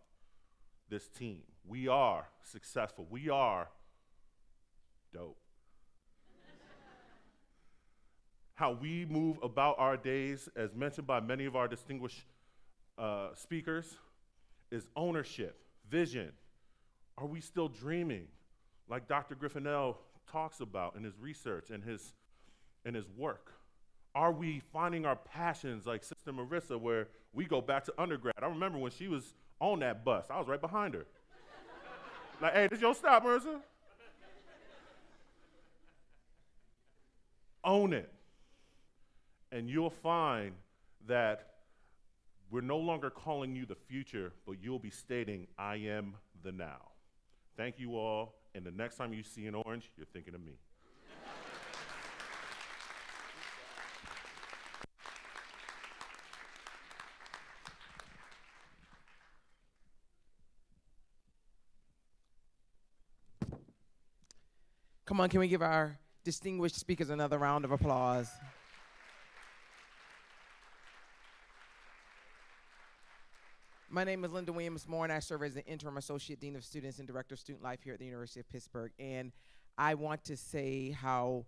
this team. We are successful. We are dope. How we move about our days, as mentioned by many of our distinguished speakers, is ownership, vision. Are we still dreaming like Dr. Griffinell talks about in his research and his work? Are we finding our passions like Sister Marissa, where we go back to undergrad? I remember when she was on that bus, I was right behind her. Like, hey, this your stop, Marissa? Own it. And you'll find that we're no longer calling you the future, but you'll be stating, I am the now. Thank you all, and the next time you see an orange, you're thinking of me. Come on, can we give our distinguished speakers another round of applause? My name is Linda Williams-Moore, and I serve as the Interim Associate Dean of Students and Director of Student Life here at the University of Pittsburgh. And I want to say how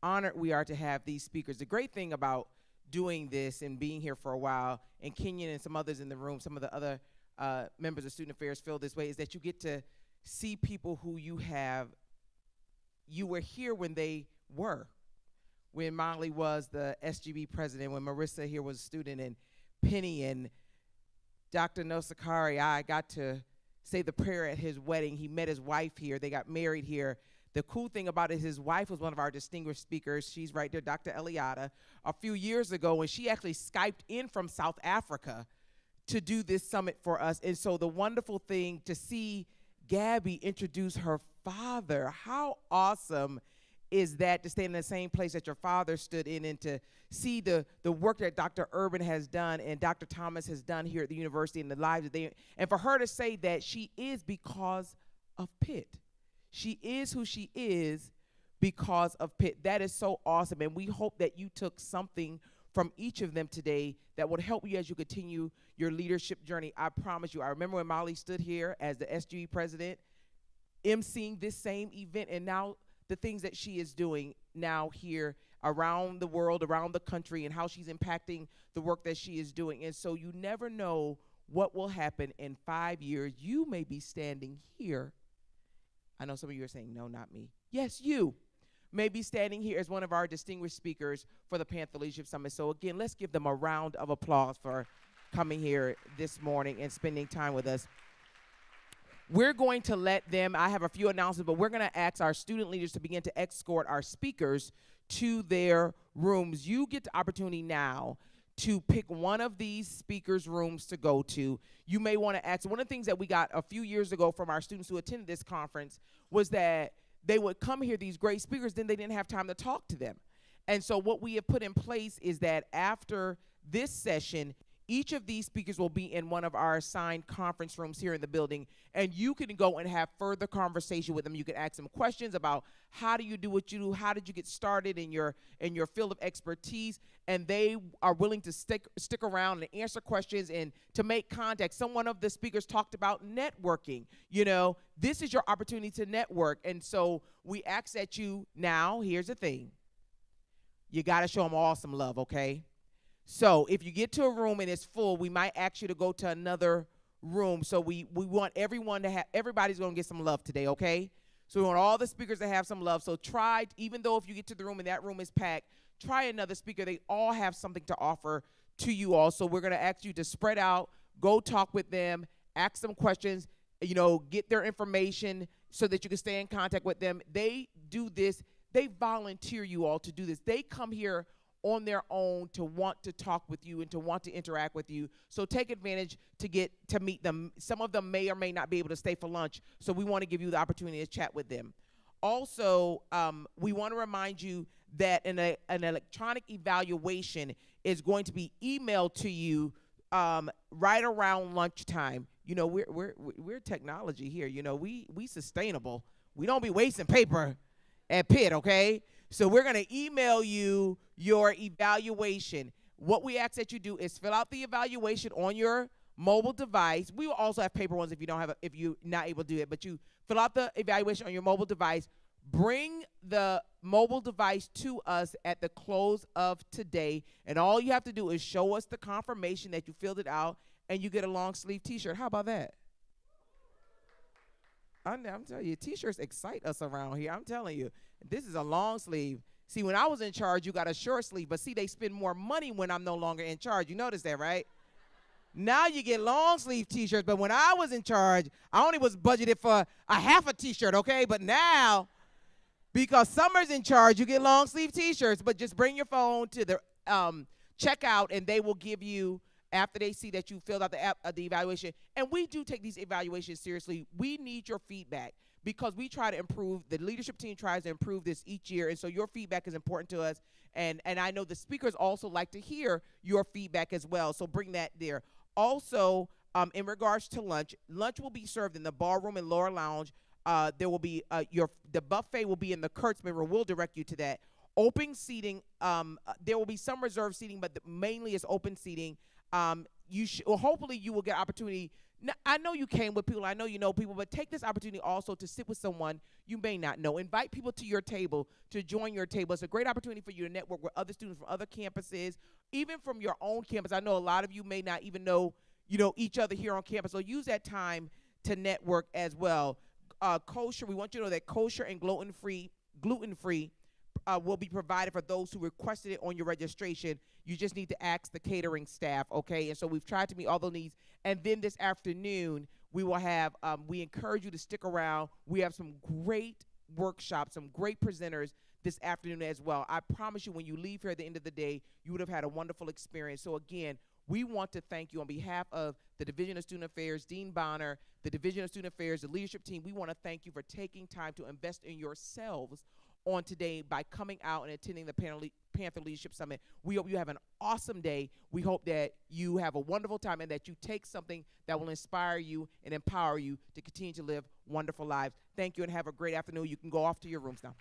honored we are to have these speakers. The great thing about doing this and being here for a while, and Kenyon and some others in the room, some of the other members of Student Affairs feel this way, is that you get to see people who you were here when they were. When Molly was the SGB president, when Marissa here was a student, and Penny and Dr. Nosakari, I got to say the prayer at his wedding. He met his wife here. They got married here. The cool thing about it is his wife was one of our distinguished speakers. She's right there, Dr. Eliada. A few years ago, when she actually Skyped in from South Africa to do this summit for us. And so the wonderful thing to see Gabby introduce her father, how awesome is that, to stand in the same place that your father stood in and to see the work that Dr. Urban has done and Dr. Thomas has done here at the university and the lives that and for her to say that she is because of Pitt. She is who she is because of Pitt. That is so awesome, and we hope that you took something from each of them today that would help you as you continue your leadership journey. I promise you. I remember when Molly stood here as the SGE president, emceeing this same event, and now the things that she is doing now here around the world, around the country, and how she's impacting the work that she is doing. And so you never know what will happen in 5 years. You may be standing here. I know some of you are saying, no, not me. Yes, you may be standing here as one of our distinguished speakers for the Panther Leadership Summit. So again, let's give them a round of applause for coming here this morning and spending time with us. We're going to let them, I have a few announcements, but we're going to ask our student leaders to begin to escort our speakers to their rooms. You get the opportunity now to pick one of these speakers' rooms to go to. You may want to ask, one of the things that we got a few years ago from our students who attended this conference was that they would come here, these great speakers, then they didn't have time to talk to them. And so what we have put in place is that after this session, each of these speakers will be in one of our assigned conference rooms here in the building, and you can go and have further conversation with them. You can ask them questions about how do you do what you do, how did you get started in your field of expertise, and they are willing to stick around and answer questions and to make contact. Some one of the speakers talked about networking. You know, this is your opportunity to network, and so we ask that you now, here's the thing, you got to show them all some love, okay? So if you get to a room and it's full, we might ask you to go to another room. So we want everyone to have, everybody's going to get some love today, okay? So we want all the speakers to have some love. So try, even though if you get to the room and that room is packed, try another speaker. They all have something to offer to you all. So we're going to ask you to spread out, go talk with them, ask them questions, you know, get their information so that you can stay in contact with them. They do this. They volunteer you all to do this. They come here on their own to want to talk with you and to want to interact with you. So take advantage to get to meet them. Some of them may or may not be able to stay for lunch, so we want to give you the opportunity to chat with them. Also, we want to remind you that an electronic evaluation is going to be emailed to you right around lunchtime. You know, we're technology here. You know, we sustainable. We don't be wasting paper at Pitt, okay? So we're going to email you your evaluation. What we ask that you do is fill out the evaluation on your mobile device. We will also have paper ones if you're not able to do it, but you fill out the evaluation on your mobile device. Bring the mobile device to us at the close of today, and all you have to do is show us the confirmation that you filled it out, and you get a long sleeve t-shirt. How about that? I'm telling you, t-shirts excite us around here. I'm telling you, this is a long sleeve. See, when I was in charge, you got a short sleeve, but see, they spend more money when I'm no longer in charge. You notice that, right? Now you get long sleeve t-shirts, but when I was in charge, I only was budgeted for a half a t-shirt, okay? But now, because Summer's in charge, you get long sleeve t-shirts, but just bring your phone to the checkout, and they will give you, after they see that you filled out the evaluation. And we do take these evaluations seriously. We need your feedback because we try to improve. The leadership team tries to improve this each year, and so your feedback is important to us. And I know the speakers also like to hear your feedback as well, so bring that there. Also, in regards to lunch will be served in the ballroom and lower lounge. There will be the buffet will be in the Kurtzman room. We'll direct you to that. Open seating. There will be some reserved seating, but mainly it's open seating. Hopefully you will get opportunity. Now, I know you came with people, I know you know people, but take this opportunity also to sit with someone you may not know. Invite people to your table, to join your table. It's a great opportunity for you to network with other students from other campuses, even from your own campus. I know a lot of you may not even know, each other here on campus, so use that time to network as well. Kosher, we want you to know that kosher and gluten-free will be provided for those who requested it on your registration. You just need to ask the catering staff, okay? And so we've tried to meet all those needs. And then this afternoon, we will have, we encourage you to stick around. We have some great workshops, some great presenters this afternoon as well. I promise you, when you leave here at the end of the day, you would have had a wonderful experience. So again, we want to thank you on behalf of the Division of Student Affairs, Dean Bonner, the Division of Student Affairs, the leadership team. We want to thank you for taking time to invest in yourselves on today by coming out and attending the Panther Leadership Summit. We hope you have an awesome day. We hope that you have a wonderful time and that you take something that will inspire you and empower you to continue to live wonderful lives. Thank you and have a great afternoon. You can go off to your rooms now.